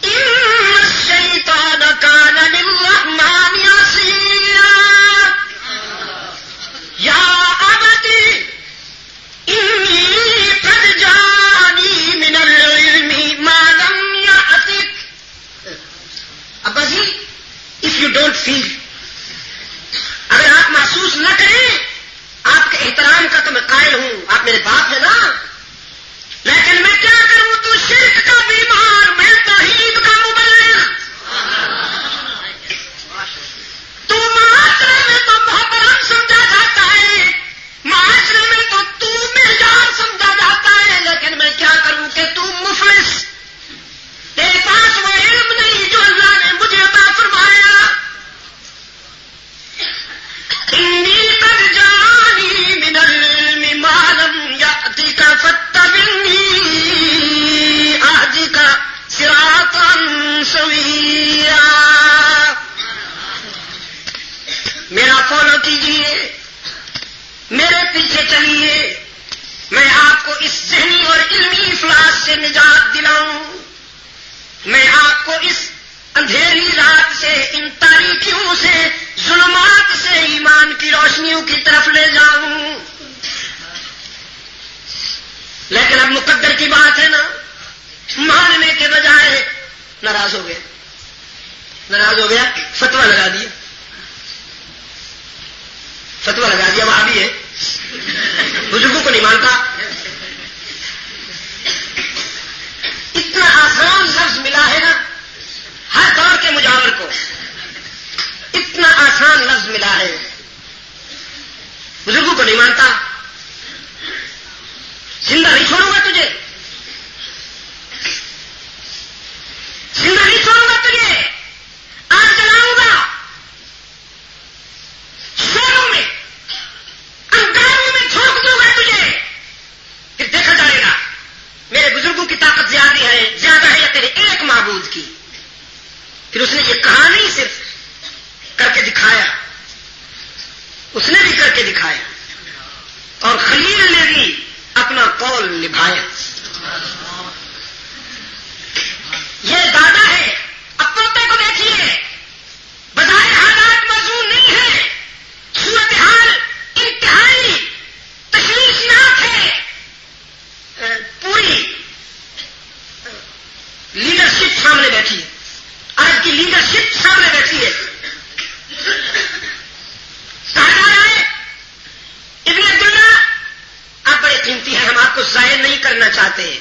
إن الشيطان كان للرحمن عصيا يا أبت إني قد جاءني من العلم ما لم يأتك. ابا جی if you don't feel، اگر آپ محسوس نہ کریں، آپ کے احترام کا تو میں قائل ہوں، آپ میرے باپ ہیں نا، لیکن میں کیا کروں، تو شرک کا بیمار، میں توحید کا مبلغ. تو معاشرے میں تو محترم سمجھا جاتا ہے، معاشرے میں تو معیار سمجھا جاتا ہے، لیکن میں کیا کروں کہ تو مفلس، تیرے پاس وہ علم نہیں جو اللہ نے مجھے عطا فرمایا. انی قد جاءنی من العلم ما لم یأتک فاتبعنی اہدک صراطا سویا. میرا فالو کیجیے، میرے پیچھے چلیے، میں آپ کو اس ذہنی اور علمی افلاس سے نجات دلاؤں، میں آپ کو اس اندھیری رات سے، ان تاریکیوں سے، ظلمات سے ایمان کی روشنیوں کی طرف لے جاؤں. لیکن اب مقدر کی بات ہے نا، ماننے کے بجائے ناراض ہو گیا، ناراض ہو گیا، فتویٰ لگا دیا، فتویٰ لگا دیا، وہاں بھی ہے، بزرگوں کو نہیں مانتا. اتنا آسان لفظ ملا ہے نا ہر دور کے مجاور کو، اتنا آسان لفظ ملا ہے، بزرگوں کو نہیں مانتا. زندہ نہیں چھوڑوں گا تجھے، زندہ نہیں چھوڑوں گا تجھے، آگ جلاؤں گا، شوروں میں انگاروں میں چھوڑ معبود کی. پھر اس نے یہ کہا نہیں صرف کر کے دکھایا, اس نے بھی کر کے دکھایا اور خلیل نے بھی اپنا قول نبھایا. یہ دادا ہے. اب پوتے کو دیکھیے, بظاہر حالات موزون نہیں ہے, صورتحال انتہائی تشویشناک ہے, پوری لیڈرشپ سامنے بیٹھی ہے, آج کی لیڈرشپ سامنے بیٹھی ہے. کہا جا رہا ہے ابن عبداللہ آپ بڑے قیمتی ہیں, ہم آپ کو ضائع نہیں کرنا چاہتے,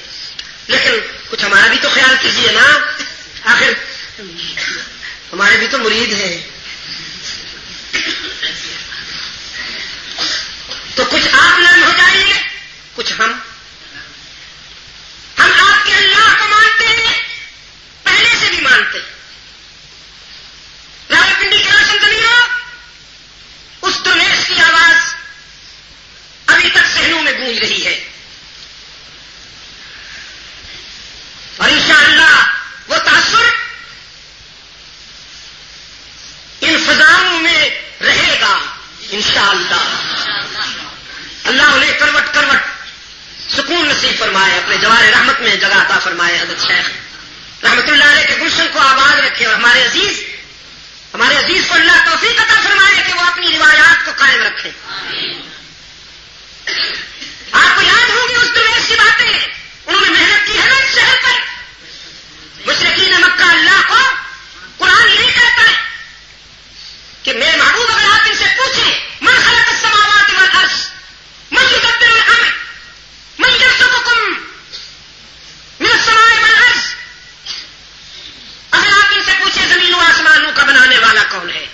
لیکن کچھ ہمارا بھی تو خیال کیجیے نا, آخر ہمارے بھی تو مرید ہیں. تو کچھ آپ نرم ہو جائیے, کچھ ہم آپ کے اللہ کو مانتے ہیں, پہلے سے بھی مانتے ہیں. راولپنڈی کے روشن زمینوں, اس درویش کی آواز ابھی تک ذہنوں میں گونج رہی ہے, اور انشاءاللہ وہ تاثر ان فضاؤں میں رہے گا انشاءاللہ. اللہ انہیں کروٹ کروٹ سکون نصیب فرمائے, اپنے جوار رحمت میں جگہ عطا فرمائے. حضرت شیخ رحمت اللہ علیہ کے گلشن کو آباد رکھے, اور ہمارے عزیز کو اللہ توفیق عطا فرمائے کہ وہ اپنی روایات کو قائم رکھے. آپ کو یاد ہوگی اس درویش کی باتیں, انہوں نے محنت کی ہے اس شہر پر. مشرکین مکہ اللہ کو قرآن یہی کہتا ہے کہ میرے محبوب, اگر آپ ان سے پوچھیں من خلق السماوات والارض من يدبر الامر من يرزقكم من السماء والارض, اگر آپ ان سے پوچھیں زمین و آسمانوں کا بنانے والا کون ہے,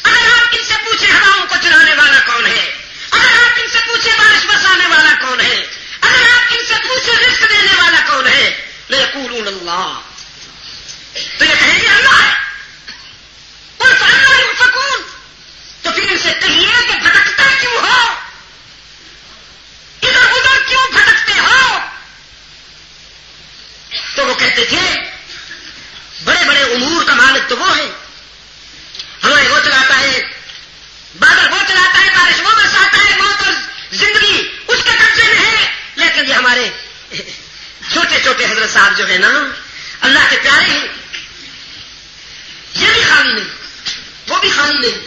اگر آپ ان سے پوچھیں ہواؤں کو چلانے والا کون ہے, اگر آپ ان سے پوچھیں بارش برسانے والا کون ہے, اگر آپ ان سے پوچھیں رزق دینے والا کون ہے, ليقولون اللہ, تو یہ کہیں گے اللہ ہے. قل فأنا يؤفكون, تو پھر ان سے کہیے کہ بھٹکتا کیوں ہو, ادھر ادھر کیوں بھٹکتے ہو. تو وہ کہتے تھے بڑے بڑے امور کا مالک تو وہ ہے, ہمیں وہ چلاتا ہے, بادل وہ چلاتا ہے, بارش وہ برساتا ہے, موت اور زندگی اس کے قبضے میں ہے. لیکن یہ ہمارے چھوٹے چھوٹے حضرت صاحب جو ہے نا, اللہ کے پیارے ہیں, یہ بھی خالی نہیں, وہ بھی خالی نہیں,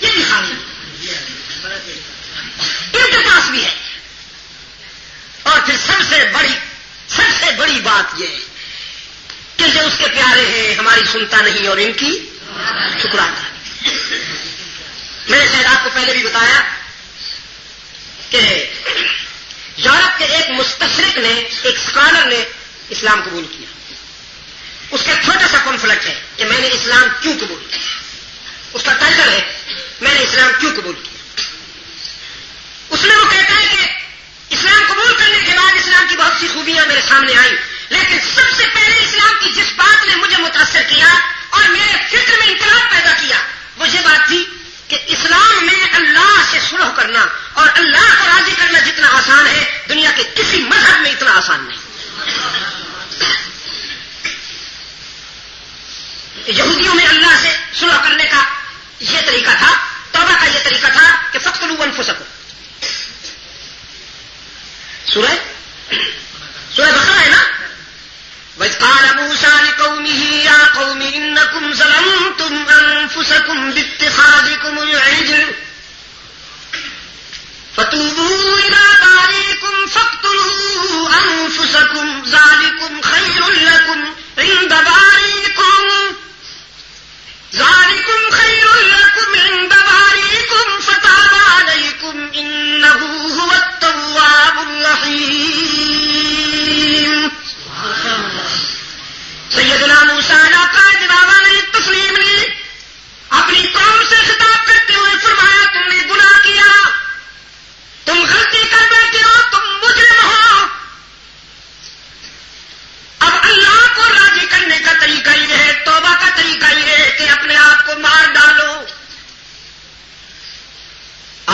یہ بھی خالی نہیں, ان کے پاس بھی ہے. اور پھر سب سے بڑی بات یہ ہے کہ جو اس کے پیارے ہیں ہماری سنتا نہیں اور ان کی ٹھکراتا ہے. میں نے شاید آپ کو پہلے بھی بتایا کہ یورپ کے ایک مستشرق نے, ایک اسکالر نے اسلام قبول کیا. اس کا چھوٹا سا پمفلٹ ہے کہ میں نے اسلام کیوں قبول کیا. اس کا ٹائٹل ہے میں نے اسلام کیوں قبول کیا. اس میں وہ کہتا ہے کہ اسلام قبول کرنے کے بعد اسلام کی بہت سی خوبیاں میرے سامنے آئیں, لیکن سب سے پہلے اسلام کی جس بات نے مجھے متاثر کیا اور میرے فکر میں انقلاب پیدا کیا, وہ یہ بات تھی کہ اسلام میں اللہ سے صلح کرنا اور اللہ کو راضی کرنا جتنا آسان ہے, دنیا کے کسی مذہب میں اتنا آسان نہیں. یہودیوں میں اللہ سے صلح کرنے کا یہ طریقہ تھا, توبہ کا یہ طریقہ تھا کہ فاقتلوا انفسکم. سورہ بقرہ ہے نا, وَإِذْ قَالَ مُوسَىٰ لِقَوْمِهِ يَا قَوْمِ إِنَّكُمْ ظَلَمْتُمْ أَنفُسَكُمْ بِاتِّخَاذِكُمُ الْعِجْلَ فَتُوبُوا إِلَىٰ بَارِئِكُمْ فَاقْتُلُوا أَنفُسَكُمْ ذَٰلِكُمْ خَيْرٌ لَكُمْ عِندَ بَارِئِكُمْ فَتَابَ عَلَيْكُمْ إِنَّهُ هُوَ التَّوَّابُ الرَّحِيمُ. سیدنا موسیٰ علیہ السلام نے تسلیم لی, اپنی قوم سے خطاب کرتے ہوئے فرمایا تم نے گناہ کیا, تم غلطی کر بیٹھے ہو, تم مجرم ہو. اب اللہ کو راضی کرنے کا طریقہ یہ ہے, توبہ کا طریقہ یہ ہے کہ اپنے آپ کو مار ڈالو,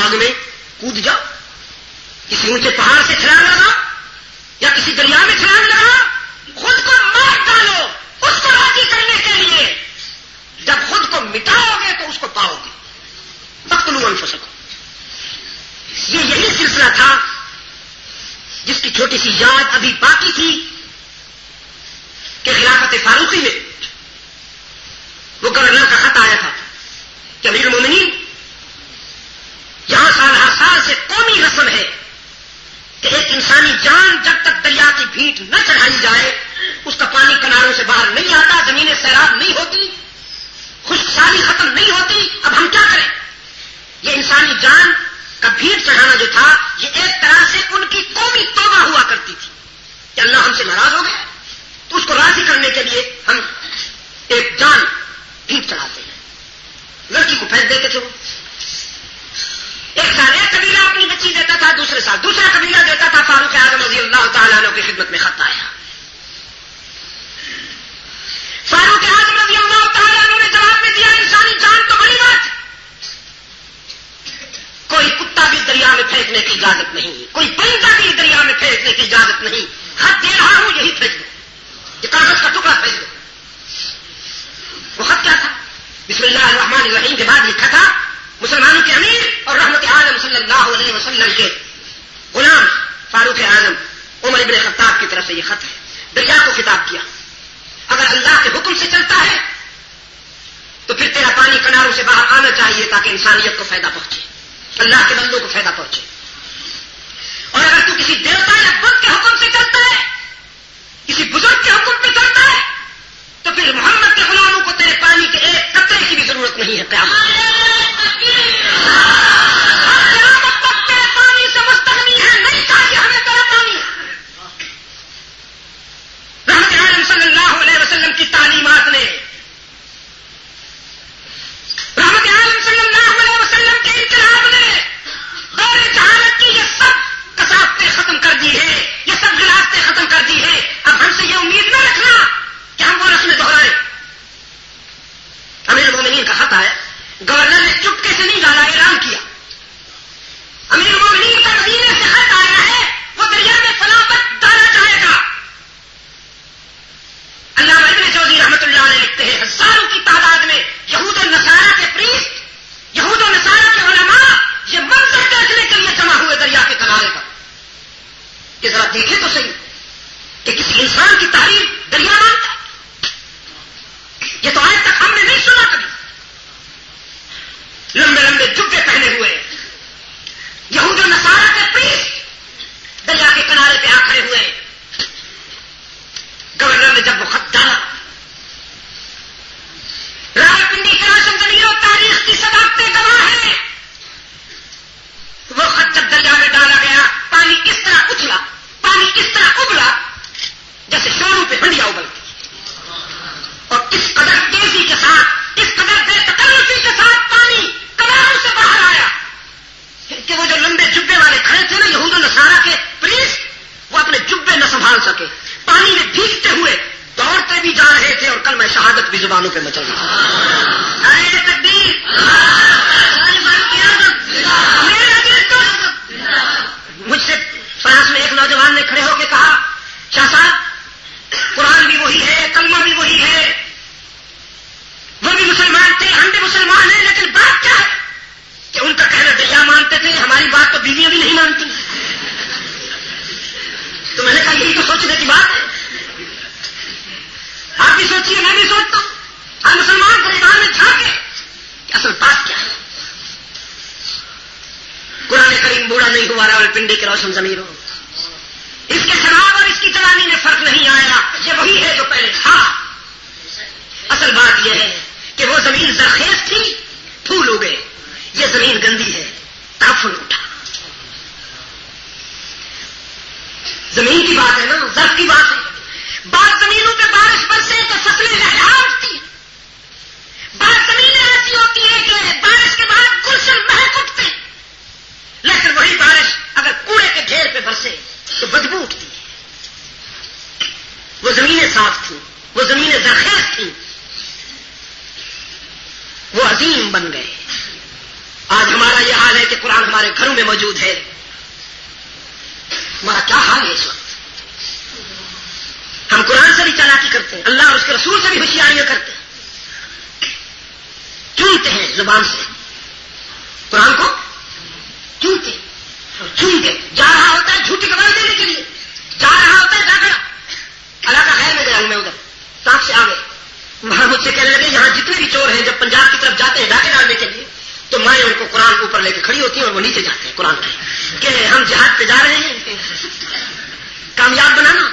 آگ میں کود جاؤ, کسی اونچے پہاڑ سے چھلانگ لگاؤ یا کسی دریا میں چھلانگ لگاؤ, خود کو مار ڈالو, اس کو مسئلہ تھا جس کی چھوٹی سی یاد ابھی باقی تھی کہ خلافت فاروقی میں وہ گورنر کا خط آیا تھا کہ امیر المومنین یہاں سال ہر سال سے قومی رسم ہے کہ ایک انسانی جان جب تک دریا کی بھیٹ نہ چڑھائی جائے اس کا پانی کناروں سے باہر نہیں آتا، زمینیں سیراب نہیں ہوتی، خشک سالی ختم نہیں ہوتی. اب ہم کیا کریں؟ یہ انسانی جان کا بھیٹ چڑھانا جو تھا یہ ایک طرح سے ان کی قومی توبہ ہوا کرتی تھی کہ اللہ ہم سے ناراض ہو گیا، تو اس کو راضی کرنے کے لیے ہم ایک جان بھیٹ چڑھاتے ہیں. لڑکی کو پھینک دیتے تھے. وہ ایک سال ایک قبیلہ اپنی بچی دیتا تھا، دوسرے سال دوسرا قبیلہ دیتا تھا. فاروق اعظم رضی اللہ تعالیٰ عنہ کی خدمت میں خط آیا. فاروق اعظم رضی اللہ تعالیٰ عنہ نے جواب میں دیا انسانی جان تو بڑی بات ہے، کوئی کتا بھی دریا میں پھینکنے کی اجازت نہیں، کوئی پرندہ بھی دریا میں پھینکنے کی اجازت نہیں. خط دے رہا ہوں یہی پھینک دو، یہ کاغذ کا ٹکڑا پھینک دو. وہ خط کیا تھا؟ بسم اللہ الرحمن الرحیم کے بعد لکھا تھا مسلمانوں کے امیر اور رحمت عالم صلی اللہ علیہ وسلم کے غلام فاروق اعظم عمر ابن خطاب کی طرف سے یہ خط ہے. دریا کو خطاب کیا، اگر اللہ کے حکم سے چلتا ہے تو پھر تیرا پانی کناروں سے باہر آنا چاہیے تاکہ انسانیت کو فائدہ پہنچے، اللہ کے بندوں کو فائدہ پہنچے. اور اگر تو کسی دیوتا یا بت کے حکم سے چلتا ہے، کسی بزرگ کے حکم پہ چلتا ہے، تو پھر محمد کے غلاموں کو تیرے پانی کے ایک قطرے کی بھی ضرورت نہیں ہے. قیامت تک تیرے پانی سے مستغنی ہے، نہیں چاہیے ہمیں تیرا پانی. رحمت عالم صلی اللہ علیہ وسلم کی تعلیمات نے، رحمت عالم صلی اللہ علیہ وسلم کے انقلاب نے دور جہالت کی یہ سب کثافتیں ختم کر دی ہے، یہ سب غلافتیں ختم کر دی ہے. اب ہم سے یہ امید نہ رکھنا کہ ہم وہ رسمیں دہرائیں. امیر المومنین کا خط آیا، گورنر نے چپکے سے نہیں ڈالا، اعلان کیا. امیر المومنین کا مدینے سے خط آیا ہے، وہ دریا میں فلاپت ڈالا جائے گا. علامہ ابن جوزی رحمت اللہ علیہ لکھتے ہیں ہزاروں کی تعداد میں یہود و نصارہ کے پریسٹ، یہود و نصارہ کے علماء یہ منظر دیکھنے کے لیے جمع ہوئے دریا کے کنارے پر کہ ذرا دیکھیں تو صحیح کہ کسی انسان کی تعریف دریا مانتا ہے. یہ تو آج تک ہم نے نہیں سنا کبھی. لمبے لمبے جبے پہنے ہوئے یہود و نصارہ کے پریسٹ دریا کے کنارے پہ آ کھڑے ہوئے. گورنر نے جب وہ خط ڈالا، رائے پنڈی کے روشن ضمیر و تاریخ کی صداقتیں گواہ ہیں. وہ خط جب دریا میں ڈالا گیا، پانی اس طرح اچھلا، پانی اس طرح ابلا جیسے شوروں پہ ہنڈیا ابلتی، اور اس قدر تیزی کے ساتھ، اس قدر بے تکلفی کے ساتھ پانی کناروں سے باہر آیا کہ وہ جو لمبے جبے والے کھڑے تھے نا یہود و نصارہ کے پریسٹ، وہ اپنے جبے نہ سنبھال سکے، پانی میں بھیگتے ہوئے دوڑتے بھی جا رہے تھے اور کلمہ شہادت بھی زبانوں پہ مچل رہی. نعرہ تکبیر، میرے عزیز دوست، مجھ سے فرانس میں ایک نوجوان نے کھڑے ہو کے کہا شاہ صاحب قرآن بھی وہی ہے، کلمہ بھی وہی ہے، وہ بھی مسلمان تھے، ہم بھی مسلمان ہیں، لیکن بات کیا ہے کہ ان کا کہنا دریا مانتے تھے، ہماری بات تو بیویاں بھی نہیں مانتی. تو میں نے کہا یہی تو سوچنے کی بات ہے. آپ بھی سوچیے، میں بھی سوچتا ہوں. ہم مسلمان گریبان میں جھانکے کہ اصل بات کیا ہے. قرآن کریم بوڑھا نہیں ہوا، راولپنڈی کے روشن ضمیر ہو، اس کے شراب اور اس کی جوانی میں فرق نہیں آیا. یہ وہی ہے جو پہلے تھا. اصل بات یہ ہے کہ وہ زمین زرخیز تھی، پھول اگے. یہ زمین گندی ہے، تعفن اٹھا. زمین کی بات ہے نا، زرخ کی بات ہے. بعض زمینوں پہ بارش برسے تو فصلیں لہرا اٹھتی ہیں، بعض زمینیں ایسی ہوتی ہیں کہ بارش کے بعد گلشن مہک اٹھتے ہیں، لیکن وہی بارش اگر کوڑے کے ڈھیر پہ برسے تو بدبو اٹھتی ہے. وہ زمینیں صاف تھیں، وہ زمینیں زرخیز تھیں، وہ عظیم بن گئے. آج ہمارا یہ حال ہے کہ قرآن ہمارے گھروں میں موجود ہے. ہمارا کیا حال ہے اس وقت؟ ہم قرآن سے بھی چالاکی کرتے ہیں، اللہ اور اس کے رسول سے بھی ہوشیاریاں کرتے ہیں، چونتے ہیں زبان سے قرآن کو، چونتے اور چون کے مجھ سے کہنے لگے یہاں جتنے بھی چور ہیں جب پنجاب کی طرف جاتے ہیں ڈاکے ڈالنے کے لیے تو مائیں ان کو قرآن اوپر لے کے کھڑی ہوتی ہیں اور وہ نیچے جاتے ہیں قرآن کے کہ ہم جہاد پہ جا رہے ہیں کامیاب بنانا.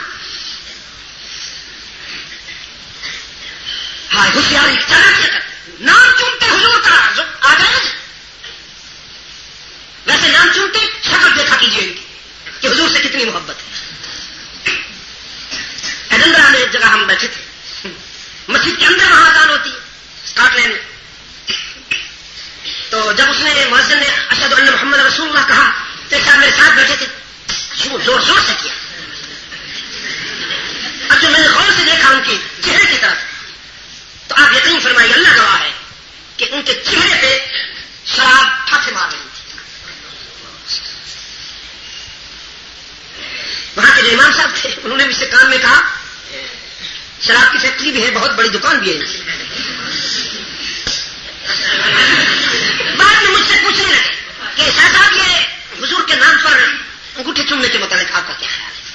ہاں ہوشیاری چالاکیاں کرتے نام چنتے حضور کا جو آ جائے ویسے نام چنتے شکل دیکھا کیجیے ان کی کہ حضور سے کتنی محبت ہے. ایڈنبرا میں ایک جگہ ہم بیٹھے تھے مسجد کے اندر وہاں اذان ہوتی ہے اسکاٹ لینڈ میں. تو جب اس نے مؤذن نے اشہد ان محمد رسول اللہ کہا تو ایک صاحب میرے ساتھ بیٹھے تھے زور زور سے کیا. اب جو میں نے غور سے دیکھا ان کے چہرے کی طرف تو آپ یقین فرمائیے اللہ گواہ ہے کہ ان کے چہرے پہ شراب پھانسے مار رہی تھی. وہاں کے جو امام صاحب تھے انہوں نے مجھ سے کان میں کہا شراب کی فیکٹری بھی ہے بہت بڑی دکان بھی ہے. بعد میں مجھ سے پوچھنے لگے کہ شاہ صاحب یہ حضور کے نام پر انگوٹھے چومنے کے متعلق آپ کا کیا خیال ہے؟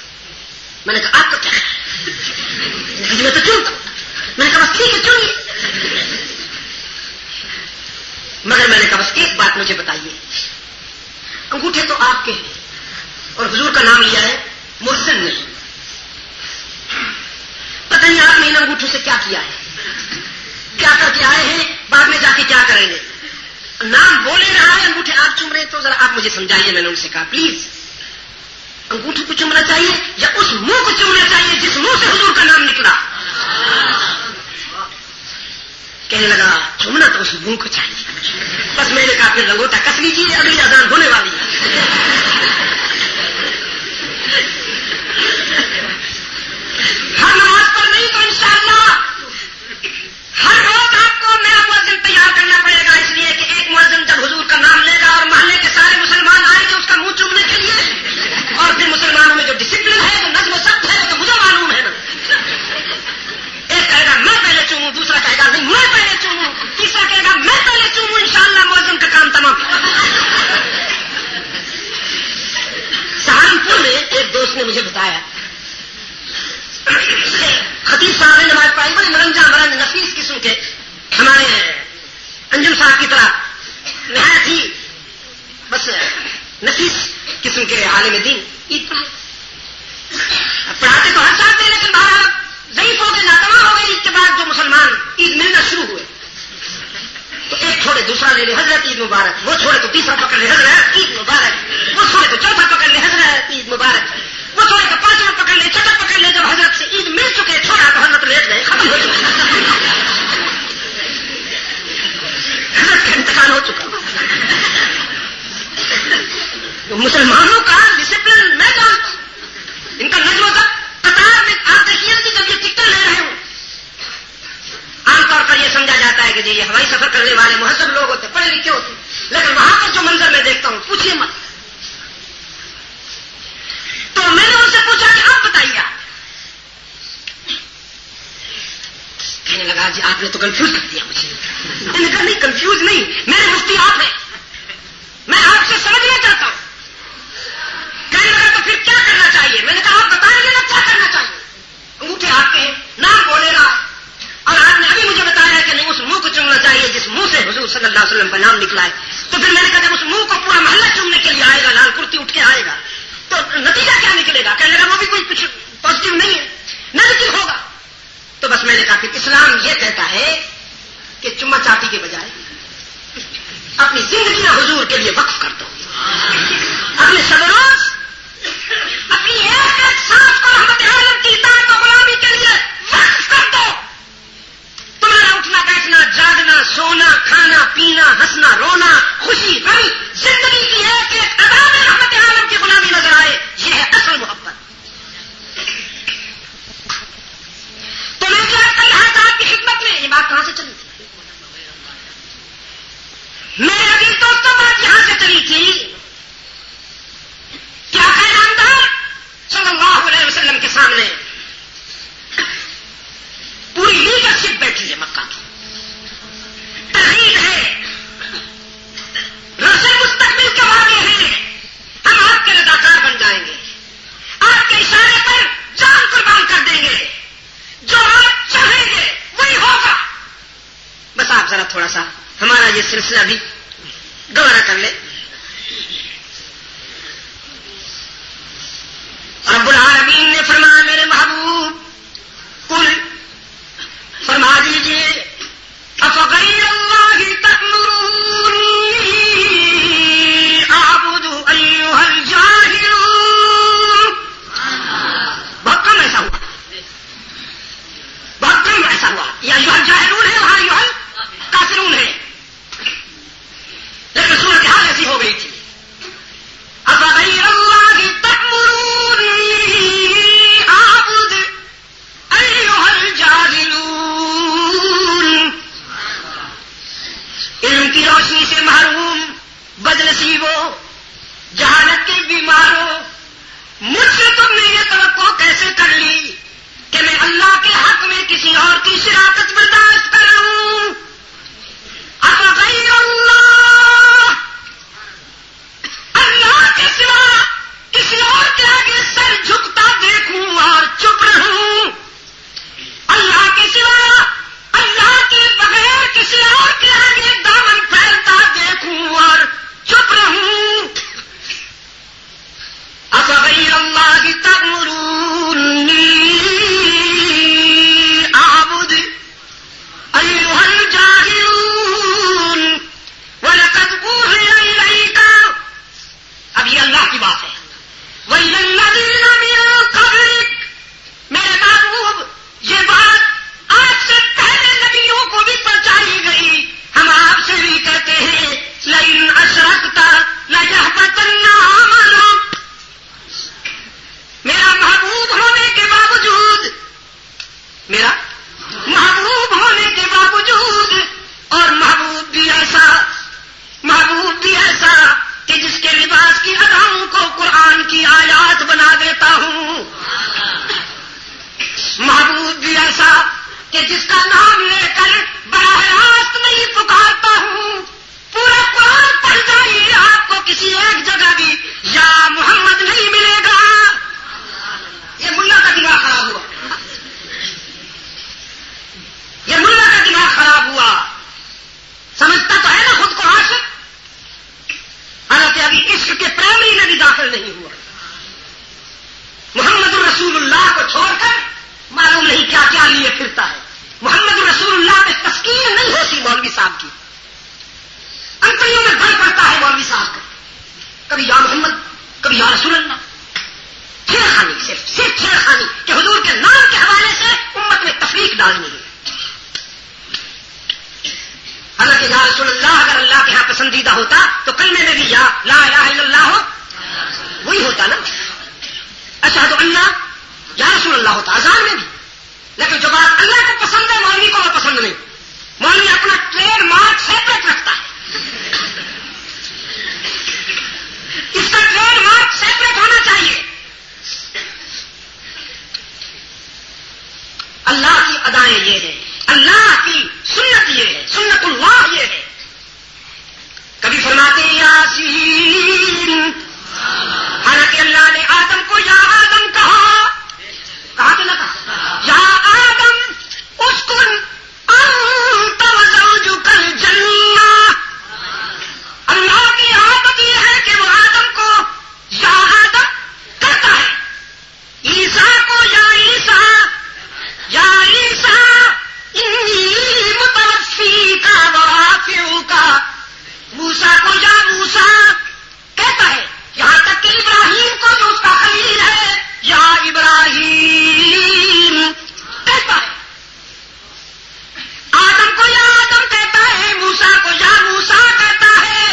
میں نے کہا آپ کا کیا خیال ہے؟ میں تو چومتا ہوں. میں نے کہا بس ٹھیک ہے چومیے. مگر میں نے کہا بس ایک بات مجھے بتائیے انگوٹھے تو آپ کے ہیں اور حضور کا نام لیا ہے محسن نہیں. پتہ نہیں آپ نے ان انگوٹھوں سے کیا کیا ہے کیا کر کے آئے ہیں بعد میں جا کے کیا کریں گے. نام بولے رہا ہے انگوٹھے آپ چوم رہے ہیں تو ذرا آپ مجھے سمجھائیے. میں نے ان سے کہا پلیز انگوٹھے کو چومنا چاہیے یا اس منہ کو چومنا چاہیے جس منہ سے حضور کا نام نکلا. کہنے لگا چومنا تو اس منہ کو چاہیے. بس میں نے کہا پھر لنگوٹا کس لیجیے اگلی اذان ہونے والی ہے. ہر نماز پر نہیں تو انشاءاللہ ہر روز آپ کو نیا مؤذن تیار کرنا پڑے گا. اس لیے کہ ایک مؤذن جب حضور کا نام لے گا اور محلے کے سارے مسلمان آئیں گے اس کا منہ چومنے کے لیے اور پھر مسلمانوں میں جو ڈسپلن ہے جو نظم و ضبط ہے تو مجھے معلوم ہے نا. ایک کہے گا میں پہلے چوموں دوسرا کہے گا نہیں میں پہلے چوموں تیسرا کہے گا میں پہلے چوموں. انشاءاللہ مؤذن کا کام تمام. سہارنپور میں ایک دوست نے مجھے بتایا خطیب صاحب نے نماز پڑھائی بڑے مرنجا مرنج نفیس قسم کے ہمارے انجم صاحب کی طرح نہایت ہی بس نفیس قسم کے عالم دین عید پڑھاتے تو ہر سال تھے لیکن بہرحال ضعیف ہو گئے ناتواں ہو گئے. عید کے بعد جو مسلمان عید ملنا شروع ہوئے تو ایک چھوڑے دوسرا لے لے حضرت عید مبارک. وہ چھوڑے تو تیسرا پکڑ لے حضرت عید مبارک. وہ چھوڑے تو چوتھا پکڑ لے حضرت عید مبارک. وہ چھوڑے تو پانچواں پکڑ لے چھٹا پکڑ لے. جب حضرت سے عید مل چکے چھوڑا تو حضرت لیٹ گئے ختم ہو چکے. حضرت کا انتقال ہو چکا. تو مسلمانوں کا ڈسپلن میں جانتا ہوں ان کا نظم و ضبط قطار میں آپ دیکھیے کہ جب یہ ٹکٹیں لے رہے ہوں عام طور پر یہ سمجھا جاتا ہے کہ جی یہ ہوائی سفر کرنے والے مہذب لوگ ہوتے پڑھے لکھے ہوتے لیکن وہاں پر جو منظر میں دیکھتا ہوں پوچھیے مت. تو میں نے ان سے پوچھا کہ آپ بتائیے کہنے لگا جی آپ نے تو کنفیوز کر دیا مجھے. میں نے کہا نہیں کنفیوز نہیں میرے مفتی آپ ہیں میں آپ سے سمجھنا چاہتا ہوں. کہنے لگا تو پھر کیا کرنا چاہیے. میں نے کہا آپ بتائیں گے نا کیا کرنا چاہیے. انگوٹھے آپ کے نام بولے گا اور آپ نے ابھی مجھے بتایا ہے کہ نہیں اس منہ کو چومنا چاہیے جس منہ سے حضور صلی اللہ علیہ وسلم کا نام نکلا ہے. تو پھر میں نے کہا جب اس منہ کو پورا محلہ چومنے کے لیے آئے گا لال کرتی اٹھ کے آئے گا تو نتیجہ کیا نکلے گا. کہنے لگا وہ بھی کوئی کچھ پازیٹو نہیں ہے نیگیٹو ہوگا. تو بس میں نے کہا کہ اسلام یہ کہتا ہے کہ چما چاٹی کے بجائے اپنی زندگی حضور کے لیے وقف کر دو. اپنے شب روز اپنی ایک ایک سانس کو رحمت عالم کی اطاعت و غلامی کے لیے وقف کر دو. تمہارا اٹھنا بیٹھنا جاگنا سونا کھانا پینا ہنسنا رونا خوشی غم زندگی کی ایک ایک ادا میں رحمت عالم کی غلامی نظر آئے. یہ ہے اصل محبت. تو میں کیا کر رہا تھا آپ کی خدمت میں. یہ بات کہاں سے چلی تھی میرے عزیز دوستوں. بات یہاں سے چلی تھی کیا نامدار صلی اللہ علیہ وسلم کے سامنے پوری لیڈرشپ بیٹھی ہے مکہ کی. تحریر ہے روشن مستقبل کے واقع ہیں. ہم آپ کے رضاکار بن جائیں گے. آپ کے اشارے پر جان قربان کر دیں گے. جو آپ چاہیں گے وہی ہوگا. سلسلہ بھی گوارا کر لے. رب العالمین نے فرمایا میرے محبوب قل فرما دیجئے افغیر اللہ تأمرونی اعبد ایھا الجاہلون. بہت کم ایسا ہوا یا ایھا الجاہلون ہے وہاں ایھا الکافرون ہے, لیکن صورتحال ایسی ہو گئی تھی. افغیر اللہ تأمرونی اعبد ایھا الجاہلون. علم کی روشنی سے محروم بدنصیبو, جہالت کے بیماروں, مجھ سے تم نے یہ توقع کیسے کر لی کہ میں اللہ کے حق میں کسی اور کی شراکت برداشت کر لوں. افغیر اللہ, اللہ کے سوا کسی اور کے آگے سر جھکتا دیکھوں اور چپ رہوں. اللہ کے سوا, اللہ کے بغیر کسی اور کے آگے دامن پھیلتا دیکھوں اور چپ رہوں. افغیر اللہ تأمرونی اعبد ایھا الجاہلون وَلَقَدْ أُوحِیَ إِلَیْکَ. اب یہ اللہ کی بات ہے. وَإِلَى الَّذِینَ مِن قَبْلِکَ, میرے محبوب یہ بات آج سے پہلے نبیوں کو بھی پہنچائی گئی. ہم آپ سے بھی کہتے ہیں لَئِنْ أَشْرَكْتَ لَيَحْبَطَنَّ عَمَلُكَ. میرا محبوب ہونے کے باوجود, میرا محبوب ہونے کے باوجود, اور محبوب بھی ایسا کہ جس کے لباس کی اداؤں کو قرآن کی آیات بنا دیتا ہوں. محبوب بھی ایسا کہ جس کا نام لے کر براہ راست نہیں پکارتا ہوں. پورا قرآن پڑھ جائیے, آپ کو کسی ایک جگہ بھی یا محمد نہیں ملے گا. یہ ملا کا دماغ خراب ہوا, یہ ملا کا دماغ خراب ہوا. سمجھتا تو ہے نا خود کو عاشق, حالانکہ ابھی عشق کے پرائمری میں بھی داخل نہیں ہوا. محمد الرسول اللہ کو چھوڑ کر معلوم نہیں کیا کیا لیے پھرتا ہے. محمد الرسول اللہ پہ تسکین نہیں ہوتی مولوی صاحب کی, انتڑیوں میں بھر پڑتا ہے مولوی صاحب کا. کبھی یا محمد, کبھی یا رسول اللہ. چھیڑخانی, صرف چھیڑخانی کہ حضور کے نام کے حوالے سے امت میں تفریق ڈالنی ہے. حالانکہ یا رسول اللہ اگر اللہ کے ہاں پسندیدہ ہوتا تو کلمے میں بھی یا لا الہ الا اللہ ہو, وہی ہوتا نا. اشہد ان یا رسول اللہ ہوتا اذان میں بھی. لیکن جو بات اللہ کو پسند ہے مولوی کو وہ پسند نہیں. مولوی اپنا ٹریڈ مارک سیپریٹ رکھتا ہے. اس کا ٹریڈ مارک سیپریٹ ہونا چاہیے. اللہ کی ادائیں یہ ہے, اللہ کی سنت یہ ہے, سنت اللہ یہ ہے. کبھی فرماتے ہیں یاسین, حالانکہ اللہ نے آدم کو یا آدم کہا کہ نہ کہا یا آدم اسکن انت وزوجک الجنہ. اللہ کی عادت یہ ہے کہ وہ آدم کو یا آدم کہتا ہے, عیسیٰ کو یا عیسیٰ, یا عیسیٰ انی متوفیک ورافعک. موسیٰ کو یا موسیٰ کہتا ہے, یہاں تک کہ ابراہیم کو جو اس کا خلیل ہے یا ابراہیم کہتا ہے. آدم کو یا آدم کہتا ہے, موسیٰ کو یا موسیٰ کہتا ہے,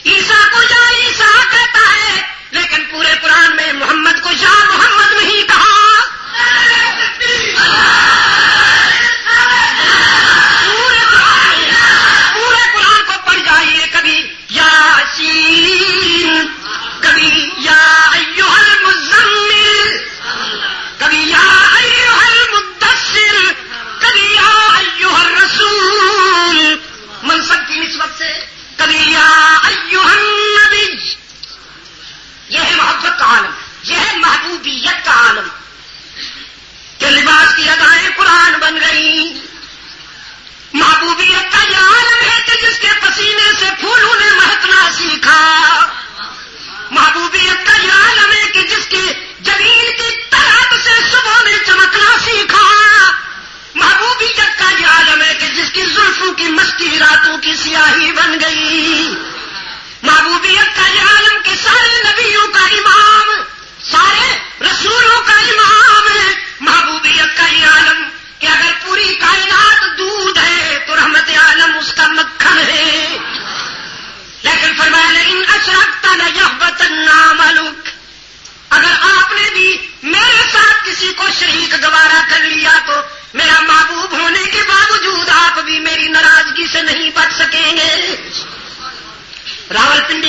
عیسیٰ کو یا عیسیٰ کہتا ہے. لیکن پورے قرآن میں محمد کو یا محمد نہیں کہا. پورے قرآن کو پڑھ جائیے, کبھی یاسین, کبھی یا ایھا المزمل, کبھی یا ایھا المدثر, کبھی یا ایھا الرسول منصب کی نسبت سے, کبھی یا ایھا النبی. یہ ہے محبت کا عالم, یہ ہے محبوبیت کا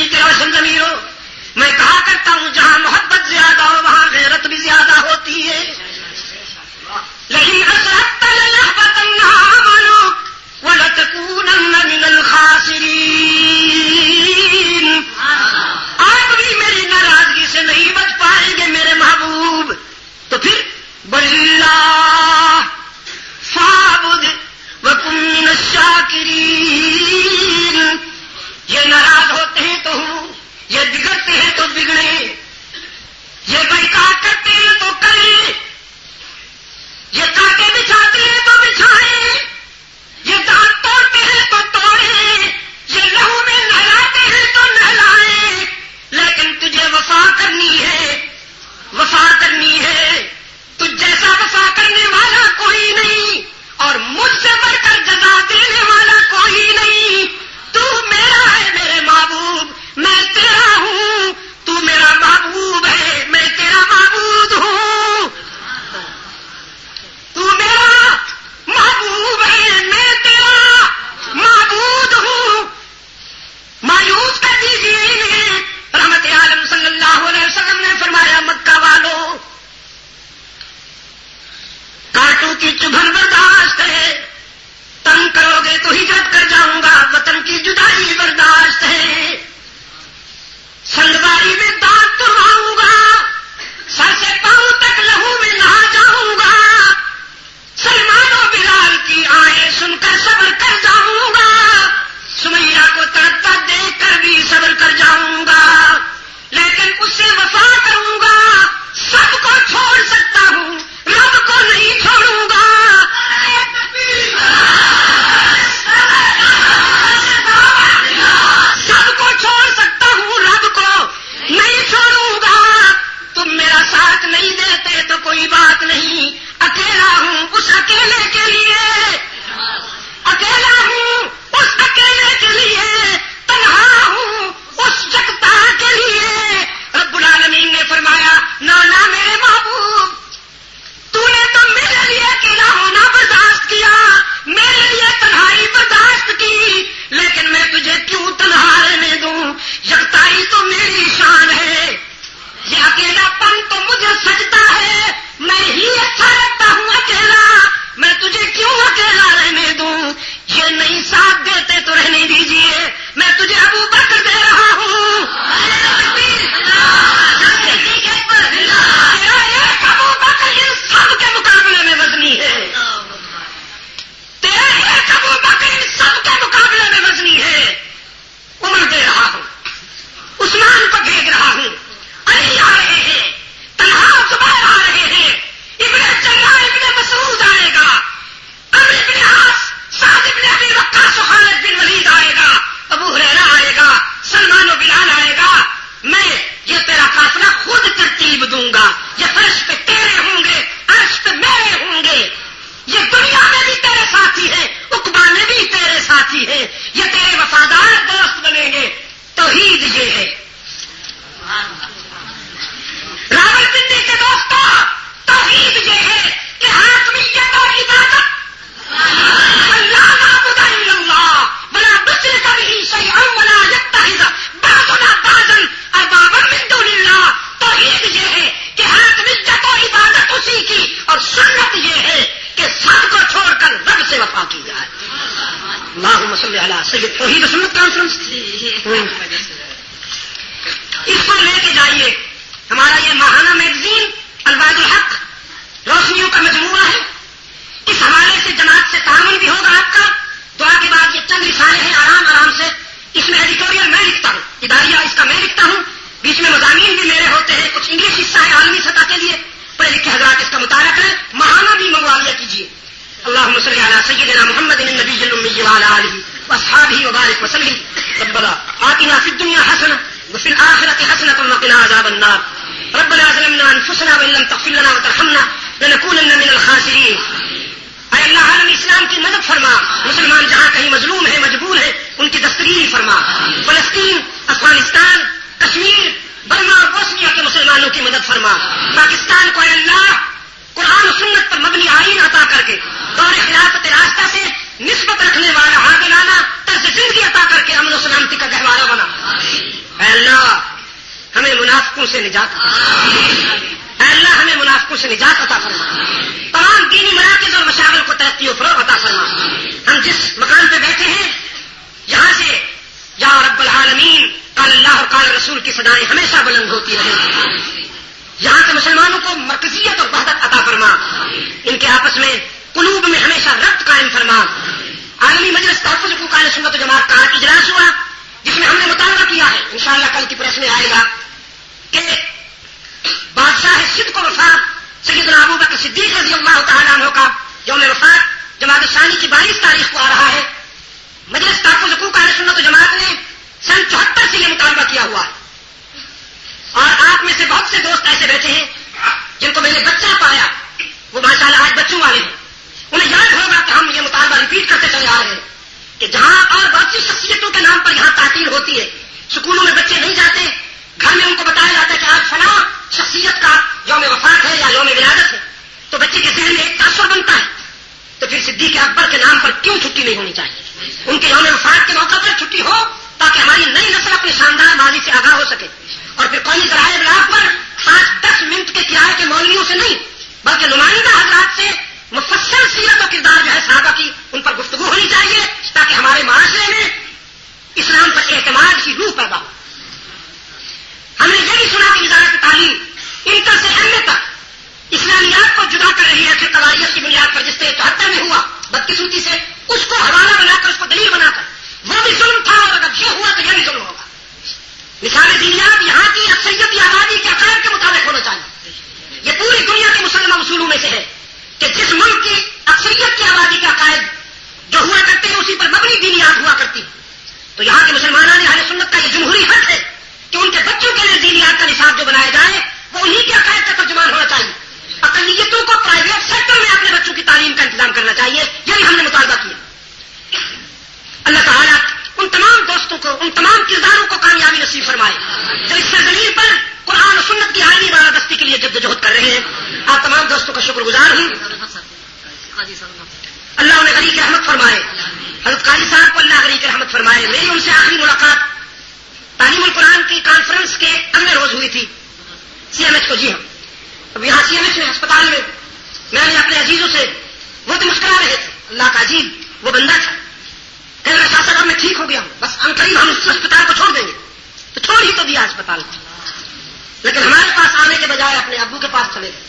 روشنی کی روشن ضمیر ہو. میں کہا کرتا ہوں جہاں محبت زیادہ ہو وہاں غیرت بھی زیادہ ہوتی ہے. لیکن اشرکت لیحبطن عملک ولتکونن من الخاسرین. آپ بھی میری ناراضگی سے نہیں بچ پائیں گے میرے محبوب. تو پھر باللہ فاعبد وکن من الشاکرین. یہ ناراض ہوتے ہیں تو ہوں، یہ بگڑتے ہیں تو بگڑے، یہ بیکار کرتے ہیں تو کریں، یہ کاٹے بچھاتے ہیں تو بچھائیں، یہ دانت توڑتے ہیں تو توڑیں، یہ لہو میں نہلاتے ہیں تو نہلائیں. لیکن تجھے وفا کرنی ہے، وفا کرنی ہے. تجھ جیسا وفا کرنے والا کوئی نہیں اور مجھ سے بڑھ کر جزا دینے والا کوئی نہیں. تو میرا ہے میرے محبوب، میں تیرا ہوں. تو میرا محبوب ہے، میں تیرا معبود ہوں. تو میرا محبوب ہے، میں تیرا معبود ہوں. مایوس کر دیجیے. رحمت عالم صلی اللہ علیہ وسلم نے فرمایا مکہ والوں، کانٹوں کی چبھن برداشت ہے، تنگ کرو گے تو ہجرت کر جاؤں گا. وطن کی جدائی برداشت ہے، سنگباری میں دانت تڑواؤں گا، سر سے پاؤں تک لہو میں نہا جاؤں گا. سلمان و بلال کی آہیں سن کر صبر کر جاؤں گا. سمیہ کو تڑپتا دیکھ کر بھی صبر کر جاؤں گا. لیکن اس سے وفا کروں گا. سب کو چھوڑ سکتا ہوں، رب کو نہیں چھوڑوں گا. سب کو چھوڑ سکتا ہوں، رب کو نہیں چھوڑوں گا. تم میرا ساتھ نہیں دیتے تو کوئی بات نہیں، اکیلا ہوں اس اکیلے کے لیے، اکیلا ہوں اس اکیلے کے لیے، تنہا ہوں اس جگتا کے لیے. رب العالمین نے فرمایا نانا میرے محبوب، تو نے تو میرے لیے اکیلا ہونا برداشت کیا، میرے لیے تنہائی برداشت کی، لیکن میں تجھے کیوں تنہا رہنے دوں؟ یکتائی تو میری شان ہے، یہ اکیلا پن تو مجھے سجتا ہے. میں ہی اچھا لگتا ہوں اکیلا، میں تجھے کیوں اکیلا رہنے دوں؟ یہ نہیں ساتھ دیتے تو رہنے دیجیے، میں تجھے ابو بکر دے رہا ہوں. تیرا ایک ابو بکر ان سب کے مقابلے میں وزنی ہے، تیرا ایک ابو بکر ان سب کے مقابلے میں وزنی ہے. عمر دے رہا ہوں، عثمان کو بھیج رہا ہوں، علی آ رہے ہیں، طلحہ زبیر آ رہے ہیں، ابن جراح ابن مسعود آئے گا، عمرو ابن عاص، سعد ابن ابی وقاص و خالد بن ولید آئے گا، ابو ہریرہ آئے گا، سلمان و بلال آئے گا. میں یہ تیرا قافلہ خود ترتیب دوں گا. یہ فرش پہ تیرے ہوں گے، عرش پہ میرے ہوں گے. یہ دنیا میں بھی تیرے ساتھی ہے، عقبہ میں بھی تیرے ساتھی ہے. یہ تیرے وفادار دوست بنیں گے. توحید یہ ہے. راول پنڈی کے دوستوں، توحید یہ ہے کہ حاکمیت اور عبادت اللہ نعبد الا اللہ ولا نشرک به شیئا ولا یتخذ بعضنا بعضا اربابا من دون اللہ. توحید یہ ہے کہ حاکمیت اور عبادت اسی کی، اور سنت یہ ہے کہ سب کو چھوڑ کر رب سے وفا کی جائے. اللہم صلی علی سید توحید و سنت کانفرنس اس کو لے کے جائیے. ہمارا یہ ماہانہ میگزین الواد الحق روشنیوں کا مجموعہ ہے. اس حوالے سے جماعت سے تعاون بھی ہوگا آپ کا. دعا کے بعد یہ چند رسالے ہیں آرام آرام سے. اس میں ایڈیٹوریل میں لکھتا ہوں، اداریہ اس کا میں لکھتا ہوں، بیچ میں مضامین بھی میرے ہوتے ہیں. کچھ انگلش حصہ ہے عالمی سطح کے لیے، پڑھے لکھے حضرات اس کا مطالعہ کریں. ماہانہ بھی منگوا لیا کیجیے. اللهم صل على سيدنا محمد النبي الأمي وعلى آله وأصحابه وبارك وسلم. ربنا آتنا في الدنيا حسنة وفي الآخرة حسنة وقنا عذاب النار. ربنا ظلمنا أنفسنا وإن لم تغفر لنا وترحمنا لنكونن من الخاسرين. اے اللہ عالم اسلام کی مدد فرما. مسلمان جہاں کہیں مظلوم ہے، مجبور ہے، ان کی دستگیری فرما. فلسطین، افغانستان، کشمیر، برما اور بوسنیا کے مسلمانوں کی مدد فرما. پاکستان کو اے اللہ قرآن و سنت پر مبنی آئین عطا کر کے دور خلافت راستہ سے نسبت رکھنے والا عادلانہ طرز زندگی عطا کر کے امن و سلامتی کا گہوارہ بنا. اے اللہ ہمیں منافقوں سے نجات اے اللہ ہمیں منافقوں سے نجات عطا فرما. تمام دینی مراکز اور مشاغل کو ترقی و فروغ عطا فرما. ہم جس مکان پہ بیٹھے ہیں یہاں سے یا رب العالمین قال اللہ اور قال رسول کی صدائیں ہمیشہ بلند ہوتی رہیں. یہاں کے مسلمانوں کو مرکزیت اور وحدت عطا فرما. ان کے آپس میں قلوب میں ہمیشہ ربط قائم فرما. عالمی مجلس تحفظ حقوق اہل سنت و جماعت کا اجلاس ہوا جس میں ہم نے مطالبہ کیا ہے، انشاءاللہ کل کی پریس میں آئے گا، کہ بادشاہ صدق و وفا سیدنا ابوبکر صدیق رضی اللہ تعالیٰ عنہ کا یوم وفات جمادی الثانی کی 22 تاریخ کو آ رہا ہے. مجلس تحفظ حقوق اہل سنت و جماعت نے سن 74 سے یہ مطالبہ کیا ہوا ہے. اور آپ میں سے بہت سے دوست ایسے بیٹھے ہیں جن کو میں نے بچہ پایا، وہ ماشاءاللہ آج بچوں والے ہیں. انہیں یاد ہوگا کہ ہم یہ مطالبہ ریپیٹ کرتے چلے آ رہے ہیں کہ جہاں اور بہت سی شخصیتوں کے نام پر یہاں تعطیل ہوتی ہے، سکولوں میں بچے نہیں جاتے، گھر میں ان کو بتایا جاتا ہے کہ آج فلاں شخصیت کا یوم وفات ہے یا یوم ولادت ہے، تو بچے کے ذہن میں ایک تاثر بنتا ہے. تو پھر صدیق اکبر کے نام پر کیوں چھٹی نہیں ہونی چاہیے؟ ان کے یوم وفات کے موقع پر چھٹی ہو تاکہ ہماری نئی نسل اپنے شاندار ماضی سے آگاہ ہو سکے. اور پھر قومی ذرائع ابلاغ پر 5-10 منٹ کے کرائے کے مولویوں سے نہیں بلکہ نمائندہ حضرات سے مفصل سیرت و کردار جو ہے صحابہ کی ان پر گفتگو ہونی چاہیے تاکہ ہمارے معاشرے میں اسلام پر اعتماد کی روح پیدا ہو. ہم نے یہ بھی سنا کہ وزارت تعلیم انٹر سے ایم اے تک اسلامیات کو جدا کر رہی ہے، پھر قواریت کی بنیاد پر جس سے 74 میں ہوا بدقسمتی سے اس کو حوالہ بنا کر اس کو دلیل بنا کر وہ بھی ظلم تھا، اور اگر یہ ہوا تو یہ بھی ظلم ہوگا. نصاب دینیات یہاں کی اکثریتی آبادی کے عقائد کے مطابق ہونا چاہیے. یہ پوری دنیا کے مسلمہ اصولوں میں سے ہے کہ جس ملک کی اکثریت کی آبادی کے عقائد جو ہوا کرتے ہیں اسی پر مبنی دینیات ہوا کرتی. تو یہاں کے مسلمانوں نے اہل سنت کا یہ جمہوری حق ہے کہ ان کے بچوں کے لیے دینیات کا نصاب جو بنایا جائے وہ انہی کے عقائد کا ترجمان ہونا چاہیے. اقلیتوں کو پرائیویٹ سیکٹر میں اپنے بچوں کی تعلیم کا انتظام کرنا چاہیے. یہ بھی ہم نے مطالبہ کیا. اللہ تعالیٰ ان تمام دوستوں کو، ان تمام کرداروں کو کامیابی نصیب فرمائے جو اس سرزمین پر قرآن و سنت کی عالمی بالادستی کے لیے جدوجہد کر رہے ہیں. آپ تمام دوستوں کا شکر گزار ہوں. اللہ انہیں غریق رحمت فرمائے. حضرت قاری صاحب کو اللہ غریق رحمت فرمائے. میری ان سے آخری ملاقات تعلیم القرآن کی کانفرنس کے اگلے روز ہوئی تھی سی ایم ایچ کو. جی ہاں، اب یہاں سی ایم ایچ میں ہسپتال میں نے اپنے عزیزوں سے وہ تو مسکرا رہے تھے. اللہ کا عجیب وہ بندہ تھا. کہہ رہا شاہ صاحب میں ٹھیک ہو گیا ہوں، بس عنقریب ہم اس اسپتال کو چھوڑ دیں گے. تو چھوڑ ہی تو دیا اسپتال کو، لیکن ہمارے پاس آنے کے بجائے اپنے ابو کے پاس چلے گئے.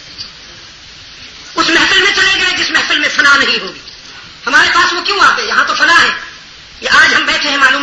اس محفل میں چلے گئے جس محفل میں فنا نہیں ہوگی. ہمارے پاس وہ کیوں آتے؟ یہاں تو فنا ہے. یہ آج ہم بیٹھے ہیں معلوم